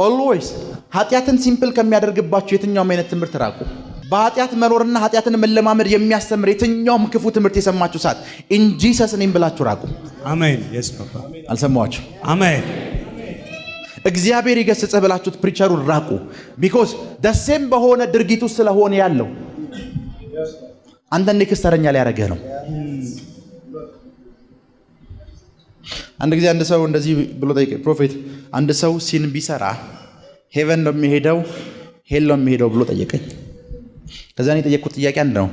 [SPEAKER 2] ኦልዌይስ ኃጢአትን ሲምፕል ከሚያደርግባችሁ የትኛውም አይነት ትምህርት ራቁ። በኃጢአት መኖርና ኃጢአትን መለማመድ የሚያስተምር የትኛውም ክፉ ትምህርት የሰማችሁ ሰዓት ኢን ጂሰስ ኔም ብላችሁ ራቁ።
[SPEAKER 5] አሜን። yes papa
[SPEAKER 2] አልሰማችሁ?
[SPEAKER 5] አሜን።
[SPEAKER 2] እግዚአብሔር ይገስጽህ ብላችሁት ፕሪቸሩን ራቁ። ቢኮዝ ደሴም በሆነ ድርጊቱ ስለሆነ ያለው አንተን ክስተረኛ ሊያደርግህ ነው። አንድ ጊዜ አንድ ሰው እንደዚህ ብሎ ጠይቀ፣ ፕሮፌት አንድ ሰው ሲን ቢሰራ ሄቨን ነው የሚሄደው ሄል ነው የሚሄደው ብሎ ጠየቀኝ። ከዛ እኔ የጠየቅኩት ጥያቄ አንድ ነው።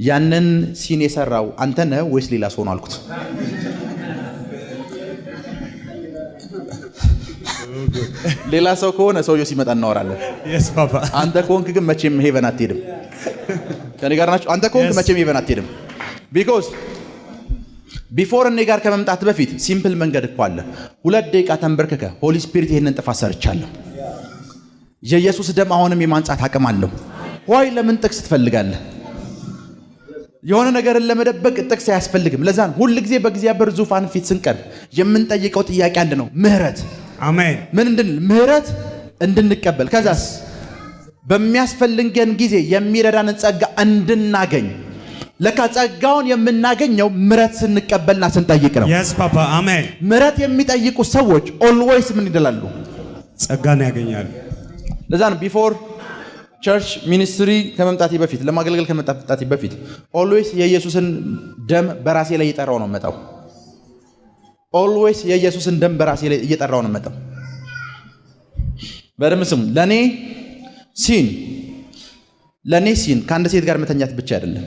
[SPEAKER 2] ያንን ሲን የሰራው አንተ ነህ ወይስ ሌላ ሰው ነው አልኩት። ሌላ ሰው ከሆነ ሰውየው ሲመጣ እናወራለን።
[SPEAKER 5] yes papa
[SPEAKER 2] አንተ ከሆንክ ግን መቼም ሄቨን አትሄድም። ከኔ ጋር ናችሁ? አንተ ከሆንክ መቼም ሄቨን አትሄድም። ቢኮዝ ቢፎር እኔ ጋር ከመምጣት በፊት ሲምፕል መንገድ እኮ አለ። 2 ደቂቃ ተንበርከከ ሆሊ ስፒሪት ይሄንን ጥፋት ሰርቻለሁ፣ የኢየሱስ ደም አሁንም የማንጻት አቅም አለው። ዋይ ለምን ጥቅስ ትፈልጋለህ? የሆነ ነገርን ለመደበቅ ጥቅስ አያስፈልግም። ለዛን ሁሉ ጊዜ በእግዚአብሔር ዙፋን ፊት ስንቀርብ የምንጠይቀው ጥያቄ አንድ ነው፣ ምህረት።
[SPEAKER 5] አሜን።
[SPEAKER 2] ምህረት እንድንቀበል ከዛስ በሚያስፈልገን ጊዜ የሚረዳንን ጸጋ እንድናገኝ። ለካ ጸጋውን የምናገኘው ምህረት ስንቀበልና ስንጠይቅ ነው።
[SPEAKER 5] yes papa አሜን።
[SPEAKER 2] ምህረት የሚጠይቁ ሰዎች ኦልዌይስ ምን ይደላሉ?
[SPEAKER 5] ጸጋን ያገኛሉ።
[SPEAKER 2] ለዛን ቢፎር ቸርች ሚኒስትሪ ከመምጣቴ በፊት ለማገልገል ከመምጣቴ በፊት ኦልዌይስ የኢየሱስን ደም በራሴ ላይ እየጠራው ነው መጣው። ኦልዌይስ የኢየሱስን ደም በራሴ ላይ እየጠራው ነው መጣው። በደም ስም ለኔ ሲን ከአንድ ሴት ጋር መተኛት ብቻ አይደለም።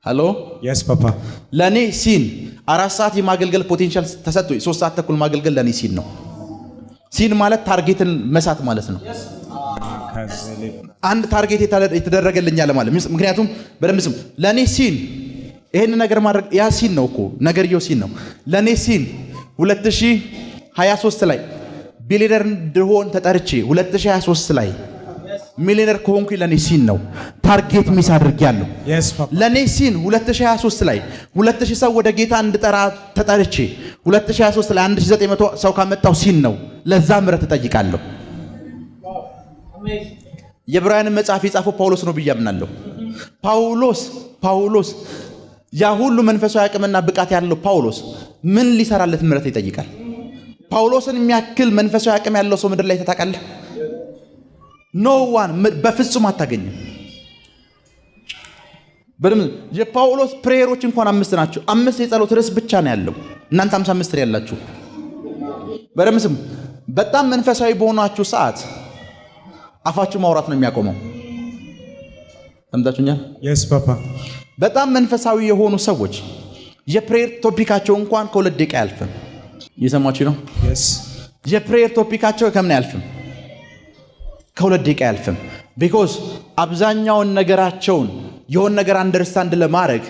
[SPEAKER 2] ሃሎ
[SPEAKER 5] yes papa
[SPEAKER 2] ለኔ ሲን 4 ሰዓት የማገልገል ፖቴንሻል ተሰጥቶ 3 ሰዓት ተኩል ማገልገል ለኔ ሲን ነው። ሲን ማለት ታርጌትን መሳት ማለት ነው። አንድ ታርጌት የተደረገልኝ ያለ ማለት ምክንያቱም በደንብ ስም ለኔ ሲን ይሄን ነገር ማድረግ ያ ሲን ነው እኮ ነገርየው ሲን ነው። ለኔ ሲን 2023 ላይ ቢሊየነር እንደሆን ተጠርቼ 2023 ላይ ሚሊየነር ከሆንኩኝ ለኔ ሲን ነው። ታርጌት ሚስ አድርጌያለሁ።
[SPEAKER 5] yes papa
[SPEAKER 2] ለኔ ሲን 2023 ላይ 2000 ሰው ወደ ጌታ እንድጠራ ተጠርቼ 2023 ላይ 1900 ሰው ካመጣው ሲን ነው። ለዛ ምህረት እጠይቃለሁ። የዕብራውያንን መጽሐፍ የጻፈው ጳውሎስ ነው ብዬ አምናለሁ። ጳውሎስ ያ ሁሉ መንፈሳዊ አቅምና ብቃት ያለው ጳውሎስ ምን ሊሰራለት ምህረት ይጠይቃል? ጳውሎስን የሚያክል መንፈሳዊ አቅም ያለው ሰው ምድር ላይ ተታቃለህ? ኖ ዋን በፍጹም አታገኝም። በደም የጳውሎስ ፕሬየሮች እንኳን 5 ናቸው። 5 የጸሎት ርዕስ ብቻ ነው ያለው። እናንተ 55 ያላችሁ በደምብ ስሙ። በጣም መንፈሳዊ በሆናችሁ ሰዓት አፋችሁ ማውራት ነው የሚያቆመው። ሰምታችሁኛል?
[SPEAKER 5] የስ ፓፓ።
[SPEAKER 2] በጣም መንፈሳዊ የሆኑ ሰዎች የፕሬየር ቶፒካቸው እንኳን ከ2 ደቂቃ አያልፍም። እየሰማችሁ ነው?
[SPEAKER 5] የስ
[SPEAKER 2] የፕሬየር ቶፒካቸው ከምን አያልፍም? ከ2 ደቂቃ አያልፍም። ቢኮዝ አብዛኛውን ነገራቸውን የሆነ ነገር አንደርስታንድ ለማድረግ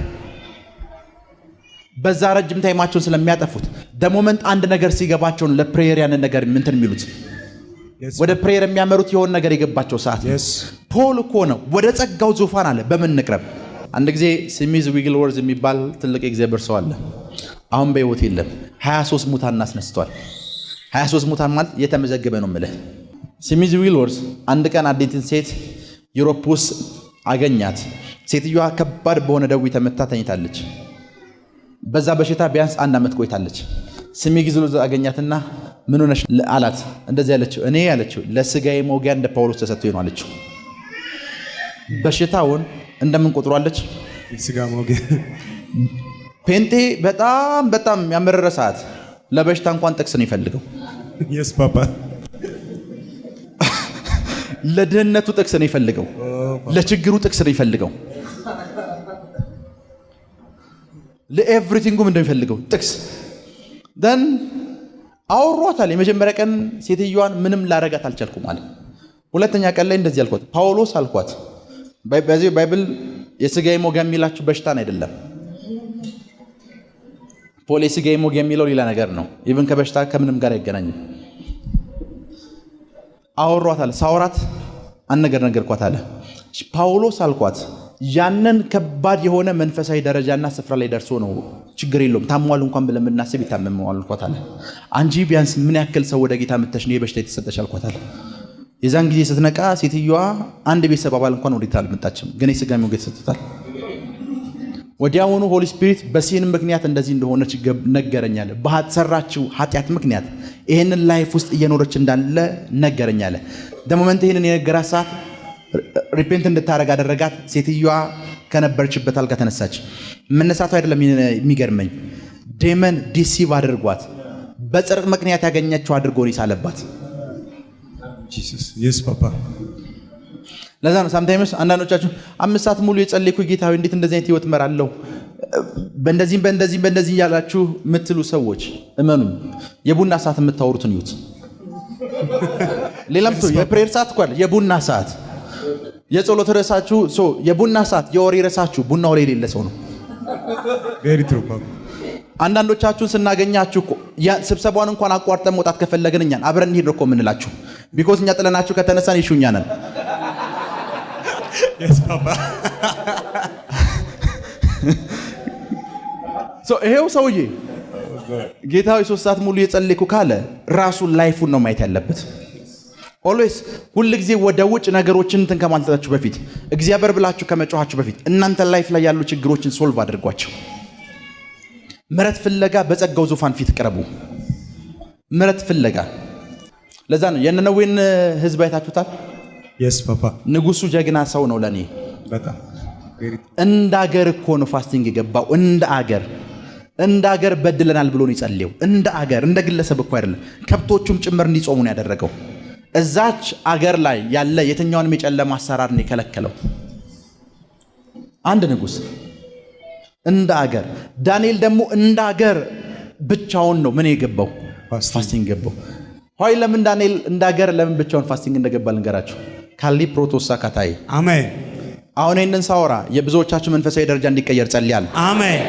[SPEAKER 2] በዛ ረጅም ታይማቸውን ስለሚያጠፉት ደሞመንት አንድ ነገር ሲገባቸውን ለፕሬየር ያንን ነገር እንትን የሚሉት ወደ ፕሬየር የሚያመሩት የሆነ ነገር የገባቸው ሰዓት። ፖል እኮ ነው ወደ ጸጋው ዙፋን አለ በምን እንቅረብ። አንድ ጊዜ ስሚዝ ዊግልወርዝ የሚባል ትልቅ የእግዚአብሔር ሰው አለ። አሁን በሕይወት የለም። 23 ሙታን አስነስቷል። 23 ሙታን ማለት የተመዘገበ ነው የምልህ። ስሚዝ ዊግልወርዝ አንድ ቀን አንዲትን ሴት ዩሮፕ ውስጥ አገኛት። ሴትዮዋ ከባድ በሆነ ደዌ ተመታ ተኝታለች። በዛ በሽታ ቢያንስ 1 ዓመት ቆይታለች። ስሚዝ ዊግልወርዝ አገኛትና ምን ሆነሽ አላት። እንደዚህ ያለችው እኔ ያለችው ለስጋዬ መውጊያ እንደ ጳውሎስ ተሰጥቶ ነው አለችው። በሽታውን እንደምን ቆጥሯለች?
[SPEAKER 5] ስጋ መውጊያ።
[SPEAKER 2] ፔንቴ በጣም ያመረረ ሰዓት ለበሽታ እንኳን ጥቅስ ነው ይፈልገው።
[SPEAKER 5] የስ ፓፓ።
[SPEAKER 2] ለድህነቱ ጥቅስ ነው ይፈልገው። ለችግሩ ጥቅስ ነው ይፈልገው። ለኤቭሪቲንጉ ምንድነው ይፈልገው? ጥቅስ። ደን አወሯታል። የመጀመሪያ ቀን ሴትዮዋን ምንም ላረጋት አልቻልኩም አለ። ሁለተኛ ቀን ላይ እንደዚህ አልኳት፣ ጳውሎስ አልኳት፣ በዚህ ባይብል የስጋዬ መውጊያ የሚላችሁ በሽታን አይደለም። ፖል የስጋዬ መውጊያ የሚለው ሌላ ነገር ነው። ኢቭን ከበሽታ ከምንም ጋር አይገናኝም። አወሯታል። ሳወራት አንድ ነገር ነገርኳት አለ። ጳውሎስ አልኳት ያንን ከባድ የሆነ መንፈሳዊ ደረጃና ስፍራ ላይ ደርሶ ነው ችግር የለውም ታሟል እንኳን ብለን የምናስብ ይታመመዋል አልኳት አለ። አንቺ ቢያንስ ምን ያክል ሰው ወደ ጌታ መተሽ ነው የበሽታ የተሰጠሽ አልኳት አለ። የዛን ጊዜ ስትነቃ ሴትዮዋ አንድ ቤተሰብ አባል እንኳን ወደ ጌታ አልመጣችም፣ ግን የስጋ መውጊያ ተሰጥቷል። ወዲያውኑ ሆሊ ስፒሪት በሲን ምክንያት እንደዚህ እንደሆነች ነገረኛለ። በሰራችው ኃጢአት ምክንያት ይሄንን ላይፍ ውስጥ እየኖረች እንዳለ ነገረኛለ። ደሞመንት ይሄንን የነገራት ሰዓት ሪፔንት እንድታረግ አደረጋት። ሴትዮዋ ከነበረችበት አልጋ ተነሳች። መነሳቱ አይደለም የሚገርመኝ፣ ዴመን ዲሲቭ አድርጓት በጽድቅ ምክንያት ያገኘችው አድርጎ ነው ይሳለባት።
[SPEAKER 5] ጂሰስ የስ ፓፓ።
[SPEAKER 2] ለዛ ነው ሳምታይምስ አንዳንዶቻችሁ 5 ሰዓት ሙሉ የጸለይኩ ጌታዊ እንዴት እንደዚህ አይነት ህይወት መራለሁ በእንደዚህ ያላችሁ የምትሉ ሰዎች እመኑ፣ የቡና ሰዓት የምታወሩትን ይዩት። ሌላም የፕሬየር ሰዓት እኮ አለ። የቡና ሰዓት የጸሎት ርዕሳችሁ የቡና ሰዓት የወሬ ርዕሳችሁ ቡናው ላይ የሌለ ሰው ነው።
[SPEAKER 5] ቬሪ ትሩ ፓፓ።
[SPEAKER 2] አንዳንዶቻችሁን ስናገኛችሁ እኮ ስብሰባውን እንኳን አቋርጠን መውጣት ከፈለግን እኛን አብረን እንሂድ እኮ የምንላችሁ ቢኮዝ እኛ ጥለናችሁ ከተነሳን ይሹኛ ነን።
[SPEAKER 5] የስ ፓፓ።
[SPEAKER 2] ይሄው ሰውዬ ጌታዊ 3 ሰዓት ሙሉ የጸለይኩ ካለ ራሱን ላይፉን ነው ማየት ያለበት። ኦልዌይስ ሁል ጊዜ ወደ ውጭ ነገሮችን እንትን ከማለታችሁ በፊት እግዚአብሔር ብላችሁ ከመጮኻችሁ በፊት እናንተ ላይፍ ላይ ያሉ ችግሮችን ሶልቭ አድርጓቸው። ምሕረት ፍለጋ በጸጋው ዙፋን ፊት ቅረቡ። ምሕረት ፍለጋ። ለዛ ነው የነነዌን ህዝብ አይታችሁታል?
[SPEAKER 5] የስ ፓፓ።
[SPEAKER 2] ንጉሱ ጀግና ሰው ነው ለኔ
[SPEAKER 5] በጣም
[SPEAKER 2] እንደ አገር እኮ ነው ፋስቲንግ የገባው። እንደ አገር በድለናል ብሎ ነው ይጸልየው። እንደ አገር እንደ ግለሰብ እኮ አይደለም፣ ከብቶቹም ጭምር እንዲጾሙ ነው ያደረገው። እዛች አገር ላይ ያለ የትኛውንም የጨለማ አሰራር ነው የከለከለው። አንድ ንጉስ እንደ አገር። ዳንኤል ደግሞ እንደ አገር ብቻውን ነው ምን የገባው? ፋስቲንግ ገባው። ሆይ ለምን ዳንኤል እንደ አገር ለምን ብቻውን ፋስቲንግ እንደገባ ልንገራችሁ። ካሊ ፕሮቶሳ ካታይ
[SPEAKER 5] አሜን።
[SPEAKER 2] አሁን ይህንን ሳወራ የብዙዎቻችሁ መንፈሳዊ ደረጃ እንዲቀየር ጸልያለሁ።
[SPEAKER 5] አሜን።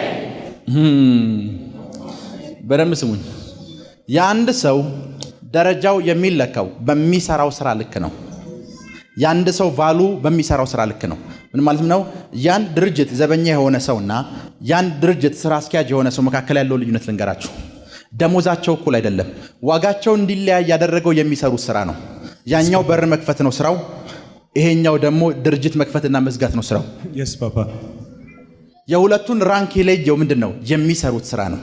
[SPEAKER 2] በደንብ ስሙኝ። የአንድ ሰው ደረጃው የሚለካው በሚሰራው ስራ ልክ ነው። የአንድ ሰው ቫሉ በሚሰራው ስራ ልክ ነው። ምን ማለት ነው? ያን ድርጅት ዘበኛ የሆነ ሰውና ያን ድርጅት ስራ አስኪያጅ የሆነ ሰው መካከል ያለው ልዩነት ልንገራችሁ። ደሞዛቸው እኩል አይደለም። ዋጋቸው እንዲለያይ ያደረገው የሚሰሩት ስራ ነው። ያኛው በር መክፈት ነው ስራው፣ ይሄኛው ደግሞ ድርጅት መክፈትና መዝጋት ነው ስራው።
[SPEAKER 5] የስ ፓፓ።
[SPEAKER 2] የሁለቱን ራንክ የለየው ምንድነው? የሚሰሩት ስራ ነው።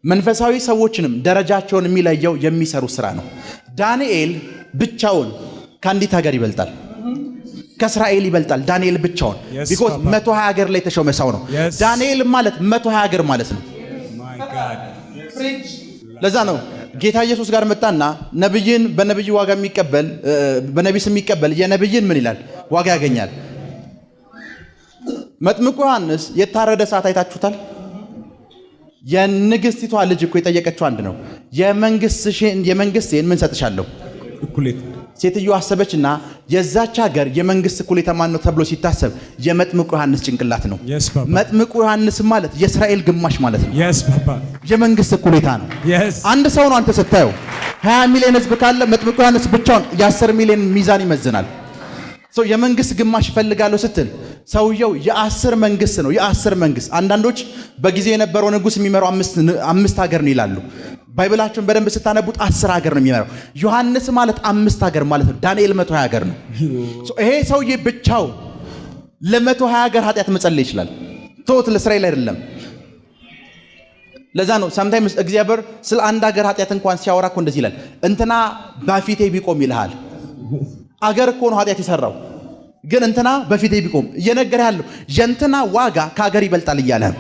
[SPEAKER 2] መንፈሳዊ ሰዎችንም ደረጃቸውን የሚለየው የሚሰሩት ስራ ነው። ዳንኤል ብቻውን ከአንዲት ሀገር ይበልጣል፣ ከእስራኤል ይበልጣል። ዳንኤል ብቻውን ቢኮዝ 120 ሀገር ላይ የተሾመ ሰው ነው። ዳንኤል ማለት 120 ሀገር ማለት ነው። ለዛ ነው ጌታ ኢየሱስ ጋር መጣና ነብይን በነብይ ዋጋ የሚቀበል በነብይ ስም የሚቀበል የነብይን ምን ይላል ዋጋ ያገኛል። መጥምቁ ዮሐንስ የታረደ ሰዓት አይታችሁታል? የንግስቲቷ ልጅ እኮ የጠየቀችው አንድ ነው። የመንግስቴን ምን ሰጥሻለሁ?
[SPEAKER 5] እኩሌት።
[SPEAKER 2] ሴትዮ አሰበችና የዛች ሀገር የመንግስት እኩሌታ ማን ነው ተብሎ ሲታሰብ የመጥምቁ ዮሐንስ ጭንቅላት ነው።
[SPEAKER 5] Yes, Papa.
[SPEAKER 2] መጥምቁ ዮሐንስ ማለት የእስራኤል ግማሽ ማለት ነው።
[SPEAKER 5] Yes, Papa.
[SPEAKER 2] የመንግስት እኩሌታ ነው።
[SPEAKER 5] Yes.
[SPEAKER 2] አንድ ሰው ነው አንተ ስታየው 20 ሚሊዮን ህዝብ ካለ መጥምቁ ዮሐንስ ብቻውን የ10 ሚሊዮን ሚዛን ይመዝናል። ሰው የመንግስት ግማሽ ፈልጋለሁ ስትል ሰውየው የ10 መንግስት ነው። የ10 መንግስት አንዳንዶች በጊዜው የነበረው ንጉስ የሚመራው አምስት ሀገር ነው ይላሉ። ባይብላችሁን በደንብ ስታነቡት 10 ሀገር ነው የሚመራው። ዮሐንስ ማለት 5 ሀገር ማለት ነው። ዳንኤል 120 ሀገር ነው። ይሄ ሰውዬ ብቻው ለ120 ሀገር ኃጢአት መጸለይ ይችላል። ቶት ለእስራኤል አይደለም። ለዛ ነው sometimes እግዚአብሔር ስለ አንድ ሀገር ኃጢአት እንኳን ሲያወራ እኮ እንደዚህ ይላል፣ እንትና በፊቴ ቢቆም ይልሃል። አገር እኮ ነው ኃጢአት የሰራው፣ ግን እንትና በፊቴ ቢቆም እየነገረ ያለው የእንትና ዋጋ ከሀገር ይበልጣል እያለ ነው።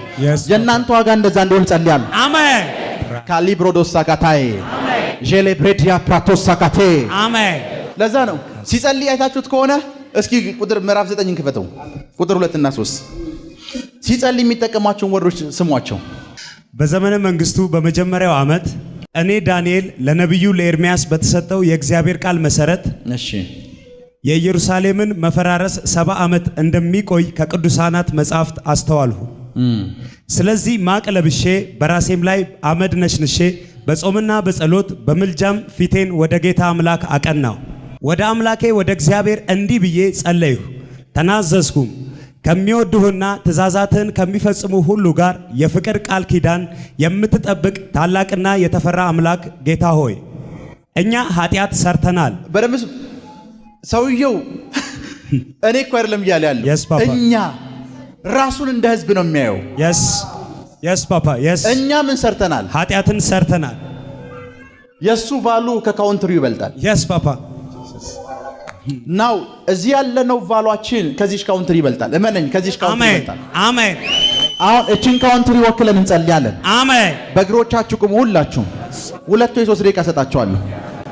[SPEAKER 2] የእናንተ ዋጋ እንደዛ እንደሆነ ጸልያለሁ።
[SPEAKER 5] አሜን።
[SPEAKER 2] ካሊብሮዶስ ሳካታይ ጄሌብሬዲያ ፕራቶስ ሳካቴ
[SPEAKER 5] አሜን።
[SPEAKER 2] ለዛ ነው ሲጸልይ አይታችሁት ከሆነ እስኪ ቁጥር ምዕራፍ 9 ክፈተው፣ ቁጥር 2 እና 3 ሲጸልይ የሚጠቀማቸውን ወርዶች ስሟቸው።
[SPEAKER 5] በዘመነ መንግስቱ በመጀመሪያው ዓመት እኔ ዳንኤል ለነቢዩ ለኤርምያስ በተሰጠው የእግዚአብሔር ቃል መሰረት
[SPEAKER 2] እሺ
[SPEAKER 5] የኢየሩሳሌምን መፈራረስ 70 ዓመት እንደሚቆይ ከቅዱሳናት መጻሕፍት አስተዋልሁ። ስለዚህ ማቅ ለብሼ በራሴም ላይ አመድ ነሽንሼ በጾምና በጸሎት በምልጃም ፊቴን ወደ ጌታ አምላክ አቀናሁ። ወደ አምላኬ ወደ እግዚአብሔር እንዲህ ብዬ ጸለይሁ፣ ተናዘዝኩም። ከሚወድሁና ትእዛዛትን ከሚፈጽሙ ሁሉ ጋር የፍቅር ቃል ኪዳን የምትጠብቅ ታላቅና የተፈራ አምላክ ጌታ ሆይ እኛ ኃጢአት ሰርተናል።
[SPEAKER 2] በደምብ ሰውየው እኔ እኮ አይደለም እያለ ያለው
[SPEAKER 5] Yes, Papa.
[SPEAKER 2] እኛ ራሱን እንደ ህዝብ ነው የሚያየው።
[SPEAKER 5] Yes, Papa. Yes.
[SPEAKER 2] እኛ ምን ሰርተናል?
[SPEAKER 5] ኃጢአትን ሰርተናል።
[SPEAKER 2] የሱ ቫሉ ከካውንትሪው ይበልጣል።
[SPEAKER 5] Yes, Papa.
[SPEAKER 2] ናው እዚህ ያለነው ቫሏችን ከዚህ ካውንትሪ ይበልጣል። እመነኝ፣ ከዚህ ካውንትሪ
[SPEAKER 5] አሜን
[SPEAKER 2] ይበልጣል።
[SPEAKER 5] አሜን
[SPEAKER 2] አሁን እቺን ካውንትሪ ወክለን እንጸልያለን።
[SPEAKER 5] አሜን።
[SPEAKER 2] በእግሮቻችሁ ቁሙ። ሁላችሁም 2 ወይ 3 ደቂቃ ሰጣችኋለሁ።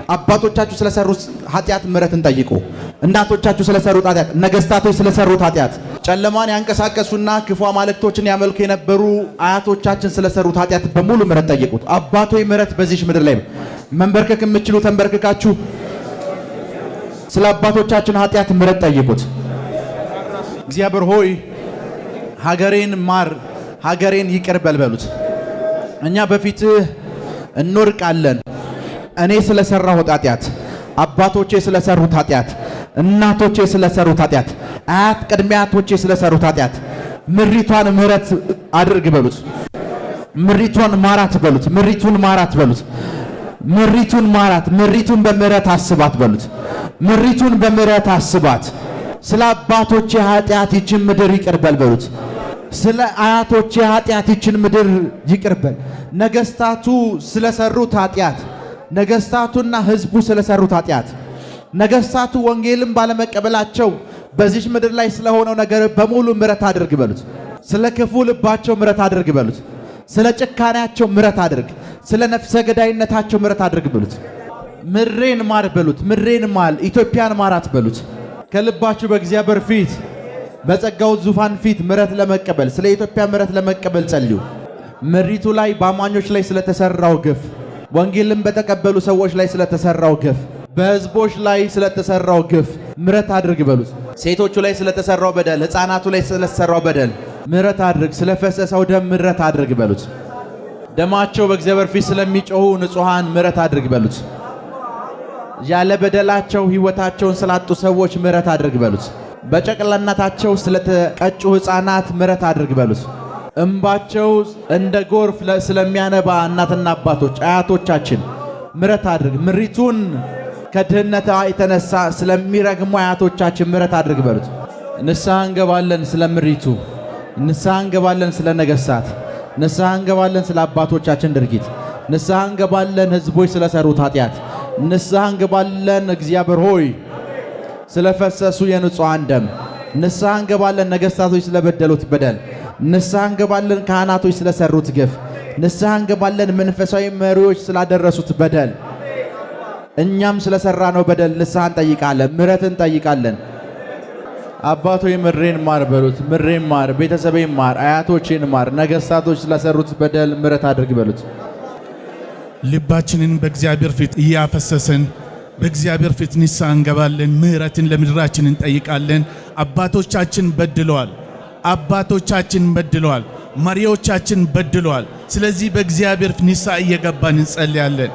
[SPEAKER 2] አባቶቻችሁ ስለሰሩት ኃጢአት ምሕረትን ጠይቁ። እናቶቻችሁ ስለሰሩት ኃጢአት፣ ነገስታቶች ስለሰሩት ኃጢአት፣ ጨለማን ያንቀሳቀሱና ክፉ አማልክቶችን ያመልኩ የነበሩ አያቶቻችን ስለሰሩት ኃጢአት በሙሉ ምሕረት ጠይቁት። አባቶይ ምሕረት በዚህ ምድር ላይ መንበርከክ የምትችሉ ተንበርክካችሁ ስለ አባቶቻችን ኃጢአት ምሕረት ጠይቁት። እግዚአብሔር ሆይ ሀገሬን ማር፣ ሀገሬን ይቅር በልበሉት። እኛ በፊትህ እንወድቃለን። እኔ ስለሰራሁት ኃጢአት፣ አባቶቼ ስለሰሩት ኃጢአት፣ እናቶቼ ስለሰሩት ኃጢአት፣ አያት ቅድመ አያቶቼ ስለሰሩት ኃጢአት ምሪቷን ምሕረት አድርግ በሉት። ምሪቷን ማራት በሉት። ምሪቱን ማራት በሉት። ምሪቱን ማራት፣ ምሪቱን በምሕረት አስባት በሉት። ምሪቱን በምሕረት አስባት። ስለ አባቶቼ ኃጢአት ይችን ምድር ይቅርበል በሉት። ስለ አያቶቼ ኃጢአት ይችን ምድር ይቅርበል። ነገስታቱ ስለሰሩት ኃጢአት፣ ነገስታቱና ህዝቡ ስለሰሩት ኃጢአት፣ ነገስታቱ ወንጌልን ባለመቀበላቸው በዚህ ምድር ላይ ስለሆነው ነገር በሙሉ ምሕረት አድርግ በሉት። ስለ ክፉ ልባቸው ምሕረት አድርግ በሉት። ስለ ጭካኔያቸው ምሕረት አድርግ። ስለ ነፍሰ ገዳይነታቸው ምሕረት አድርግ በሉት። ምድሬን ማር በሉት። ምድሬን ማል፣ ኢትዮጵያን ማራት በሉት። ከልባችሁ በእግዚአብሔር ፊት በጸጋው ዙፋን ፊት ምሕረት ለመቀበል ስለ ኢትዮጵያ ምሕረት ለመቀበል ጸልዩ። ምድሪቱ ላይ በአማኞች ላይ ስለተሰራው ግፍ፣ ወንጌልን በተቀበሉ ሰዎች ላይ ስለተሰራው ግፍ፣ በህዝቦች ላይ ስለተሰራው ግፍ ምሕረት አድርግ በሉት። ሴቶቹ ላይ ስለተሰራው በደል፣ ህፃናቱ ላይ ስለተሰራው በደል ምሕረት አድርግ። ስለፈሰሰው ደም ምሕረት አድርግ በሉት። ደማቸው በእግዚአብሔር ፊት ስለሚጮሁ ንጹሃን ምሕረት አድርግ በሉት። ያለ በደላቸው ህይወታቸውን ስላጡ ሰዎች ምሕረት አድርግ በሉት። በጨቅላነታቸው ስለተቀጩ ህፃናት ምሕረት አድርግ በሉት። እንባቸው እንደ ጎርፍ ስለሚያነባ እናትና አባቶች አያቶቻችን ምሕረት አድርግ። ምሪቱን ከድህነቷ የተነሳ ስለሚረግሙ አያቶቻችን ምሕረት አድርግ በሉት። ንስሐ እንገባለን ስለ ምሪቱ፣ ንስሐ እንገባለን ስለ ነገሥታት፣ ንስሐ እንገባለን ስለ አባቶቻችን ድርጊት፣ ንስሐ እንገባለን ህዝቦች ስለሰሩት ኃጢአት፣ ንስሐ እንገባለን እግዚአብሔር ሆይ ስለፈሰሱ የንጹሃን ደም፣ ንስሐ እንገባለን ነገሥታቶች ስለበደሉት በደል፣ ንስሐ እንገባለን ካህናቶች ስለሰሩት ግፍ፣
[SPEAKER 1] ንስሐ እንገባለን። መንፈሳዊ መሪዎች ስላደረሱት በደል እኛም ስለሰራ ነው በደል ንስሐ እንጠይቃለን፣ ምሕረት እንጠይቃለን። አባቶ ምሬን ማር በሉት። ምሬን ማር፣ ቤተሰቤን ማር፣ አያቶቼን ማር፣ ነገስታቶች ስለሰሩት በደል ምሕረት አድርግ በሉት።
[SPEAKER 6] ልባችንን በእግዚአብሔር ፊት እያፈሰሰን በእግዚአብሔር ፊት ንስሐ እንገባለን። ምሕረትን ለምድራችን እንጠይቃለን። አባቶቻችን በድለዋል። አባቶቻችን በድለዋል። መሪዎቻችን በድለዋል። ስለዚህ በእግዚአብሔር ፊት ንስሐ እየገባን እንጸልያለን።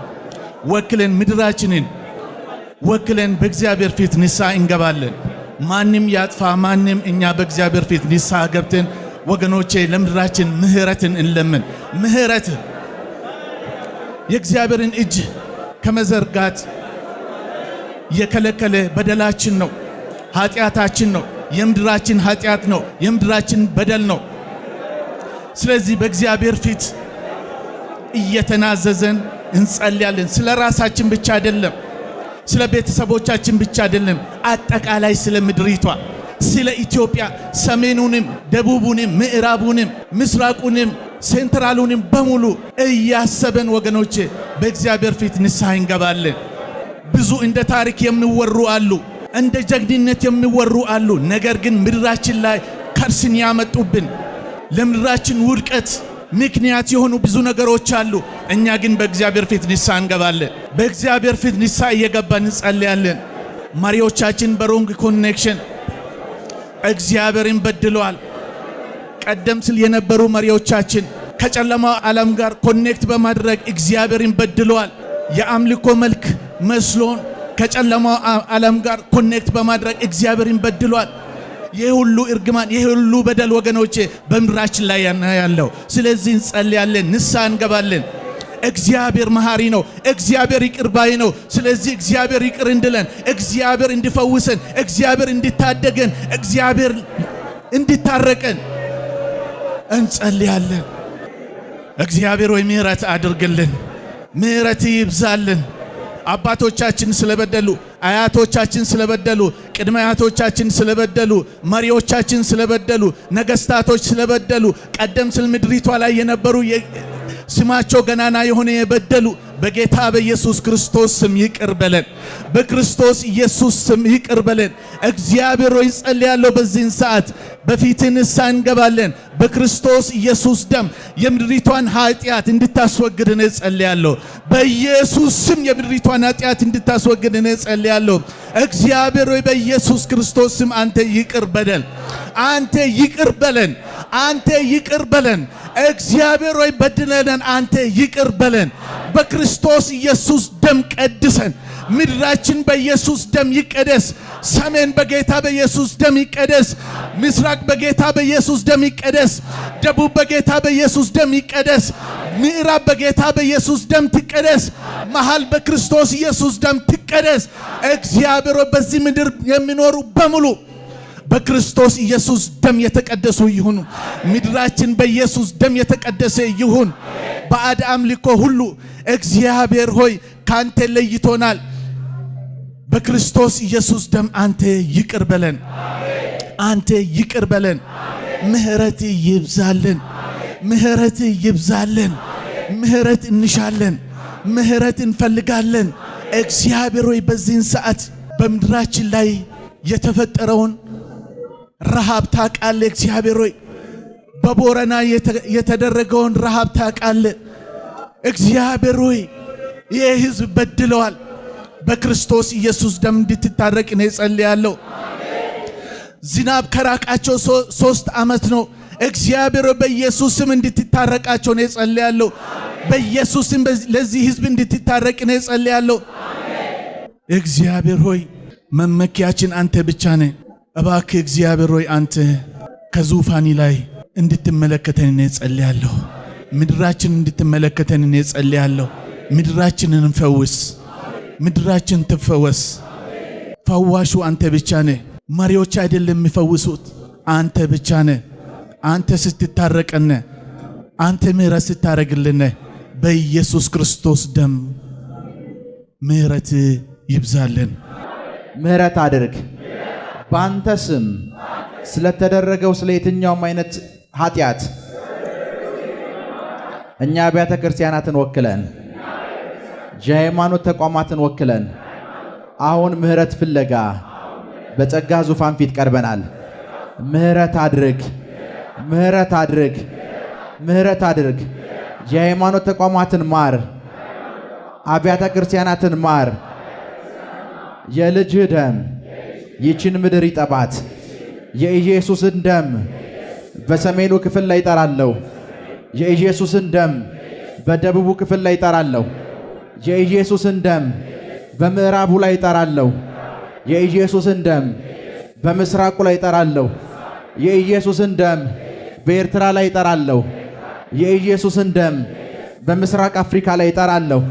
[SPEAKER 6] ወክለን ምድራችንን ወክለን በእግዚአብሔር ፊት ንስሐ እንገባለን። ማንም ያጥፋ ማንም፣ እኛ በእግዚአብሔር ፊት ንስሐ ገብተን ወገኖቼ ለምድራችን ምሕረትን እንለምን። ምሕረት የእግዚአብሔርን እጅ ከመዘርጋት የከለከለ በደላችን ነው፣ ኃጢአታችን ነው፣ የምድራችን ኃጢአት ነው፣ የምድራችን በደል ነው። ስለዚህ በእግዚአብሔር ፊት እየተናዘዘን እንጸልያለን። ስለ ራሳችን ብቻ አይደለም፣ ስለ ቤተሰቦቻችን ብቻ አይደለም፣ አጠቃላይ ስለ ምድሪቷ፣ ስለ ኢትዮጵያ፣ ሰሜኑንም፣ ደቡቡንም፣ ምዕራቡንም፣ ምስራቁንም፣ ሴንትራሉንም በሙሉ እያሰበን ወገኖቼ በእግዚአብሔር ፊት ንስሐ እንገባለን። ብዙ እንደ ታሪክ የሚወሩ አሉ፣ እንደ ጀግንነት የሚወሩ አሉ። ነገር ግን ምድራችን ላይ ከርስን ያመጡብን ለምድራችን ውድቀት ምክንያት የሆኑ ብዙ ነገሮች አሉ። እኛ ግን በእግዚአብሔር ፊት ንስሐ እንገባለን። በእግዚአብሔር ፊት ንስሐ እየገባን እንጸልያለን። መሪዎቻችን በሮንግ ኮኔክሽን እግዚአብሔርን በድለዋል። ቀደም ሲል የነበሩ መሪዎቻችን ከጨለማው ዓለም ጋር ኮኔክት በማድረግ እግዚአብሔርን በድለዋል። የአምልኮ መልክ መስሎን ከጨለማው ዓለም ጋር ኮኔክት በማድረግ እግዚአብሔርን በድለዋል። ይህ ሁሉ እርግማን፣ ይህ ሁሉ በደል ወገኖቼ በምድራችን ላይ ያለው። ስለዚህ እንጸልያለን፣ ንስሐ እንገባለን። እግዚአብሔር መሐሪ ነው። እግዚአብሔር ይቅር ባይ ነው። ስለዚህ እግዚአብሔር ይቅር እንድለን፣ እግዚአብሔር እንዲፈውሰን፣ እግዚአብሔር እንዲታደገን፣ እግዚአብሔር እንዲታረቀን እንጸልያለን። እግዚአብሔር ወይ ምሕረት አድርግልን፣ ምሕረት ይብዛልን። አባቶቻችን ስለበደሉ፣ አያቶቻችን ስለበደሉ፣ ቅድመ አያቶቻችን ስለበደሉ፣ መሪዎቻችን ስለበደሉ፣ ነገስታቶች ስለበደሉ፣ ቀደም ሲል ምድሪቷ ላይ የነበሩ ስማቸው ገናና የሆነ የበደሉ በጌታ በኢየሱስ ክርስቶስ ስም ይቅር በለን። በክርስቶስ ኢየሱስ ስም ይቅር በለን። እግዚአብሔር ሆይ ጸልያለሁ፣ በዚህን ሰዓት በፊትህ ንስሐ እንገባለን። በክርስቶስ ኢየሱስ ደም የምድሪቷን ኃጢአት እንድታስወግድ እኔ ጸልያለሁ። በኢየሱስ ስም የምድሪቷን ኃጢአት እንድታስወግድ እኔ ጸልያለሁ። እግዚአብሔር ሆይ በኢየሱስ ክርስቶስ ስም አንተ ይቅር በለን። አንተ ይቅር በለን። አንተ ይቅር በለን። እግዚአብሔር ሆይ በድለናል፣ አንተ ይቅር በለን። በክርስቶስ ኢየሱስ ደም ቀድሰን። ምድራችን በኢየሱስ ደም ይቀደስ። ሰሜን በጌታ በኢየሱስ ደም ይቀደስ። ምስራቅ በጌታ በኢየሱስ ደም ይቀደስ። ደቡብ በጌታ በኢየሱስ ደም ይቀደስ። ምዕራብ በጌታ በኢየሱስ ደም ትቀደስ። መሃል በክርስቶስ ኢየሱስ ደም ትቀደስ። እግዚአብሔር በዚህ ምድር የሚኖሩ በሙሉ በክርስቶስ ኢየሱስ ደም የተቀደሱ ይሁኑ። ምድራችን በኢየሱስ ደም የተቀደሰ ይሁን። ባዕድ አምልኮ ሁሉ እግዚአብሔር ሆይ ካንተ ለይቶናል። በክርስቶስ ኢየሱስ ደም አንተ ይቅር በለን። አንተ ይቅር በለን። ምሕረት ይብዛልን። ምሕረት ይብዛልን። ምሕረት እንሻለን። ምሕረት እንፈልጋለን። እግዚአብሔር ሆይ በዚህን ሰዓት በምድራችን ላይ የተፈጠረውን ረሃብ ታውቃለህ። እግዚአብሔር ሆይ በቦረና የተደረገውን ረሃብ ታውቃለህ። እግዚአብሔር ሆይ ይህ ሕዝብ በድለዋል። በክርስቶስ ኢየሱስ ደም እንድትታረቅ ነው ጸልያለሁ። ዝናብ ከራቃቸው 3 ዓመት ነው። እግዚአብሔር በኢየሱስ ስም እንድትታረቃቸው ነው ጸልያለሁ። በኢየሱስ ስም ለዚህ ሕዝብ እንድትታረቅ ነው ጸልያለሁ። እግዚአብሔር ሆይ መመኪያችን አንተ ብቻ ነህ። እባክህ እግዚአብሔር ሆይ አንተ ከዙፋኒ ላይ እንድትመለከተን ነው ጸልያለሁ። ምድራችን እንድትመለከተን ነው ጸልያለሁ። ምድራችንን ፈውስ። ምድራችን ትፈወስ። ፈዋሹ አንተ ብቻ ነህ። መሪዎች አይደለም የሚፈውሱት፣ አንተ ብቻ ነህ። አንተ ስትታረቀን፣ አንተ ምሕረት ስታረግልን በኢየሱስ ክርስቶስ ደም ምሕረት ይብዛልን።
[SPEAKER 1] ምሕረት አድርግ። በአንተ ስም ስለተደረገው ስለ የትኛውም አይነት ኃጢአት እኛ አብያተ ክርስቲያናትን ወክለን የሃይማኖት ተቋማትን ወክለን አሁን ምህረት ፍለጋ በጸጋ ዙፋን ፊት ቀርበናል። ምህረት አድርግ፣ ምህረት አድርግ፣ ምህረት አድርግ። የሃይማኖት ተቋማትን ማር፣ አብያተ ክርስቲያናትን ማር። የልጅህ ደም ይችን ምድር ይጠባት። የኢየሱስን ደም በሰሜኑ ክፍል ላይ ይጠራለሁ። የኢየሱስን ደም በደቡቡ ክፍል ላይ ይጠራለሁ። የኢየሱስን ደም በምዕራቡ ላይ ይጠራለሁ። የኢየሱስን ደም በምስራቁ ላይ ይጠራለሁ። የኢየሱስን ደም በኤርትራ ላይ ይጠራለሁ። የኢየሱስን ደም በምስራቅ አፍሪካ ላይ ይጠራለሁ።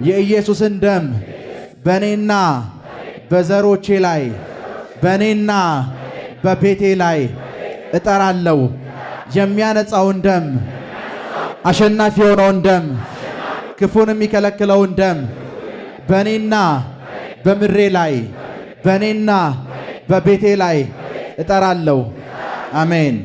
[SPEAKER 1] የኢየሱስን ደም በእኔና በዘሮቼ ላይ በእኔና በቤቴ ላይ እጠራለሁ። የሚያነጻውን ደም፣ አሸናፊ የሆነውን ደም፣ ክፉን የሚከለክለውን ደም በእኔና በምድሬ ላይ በእኔና በቤቴ ላይ እጠራለሁ። አሜን።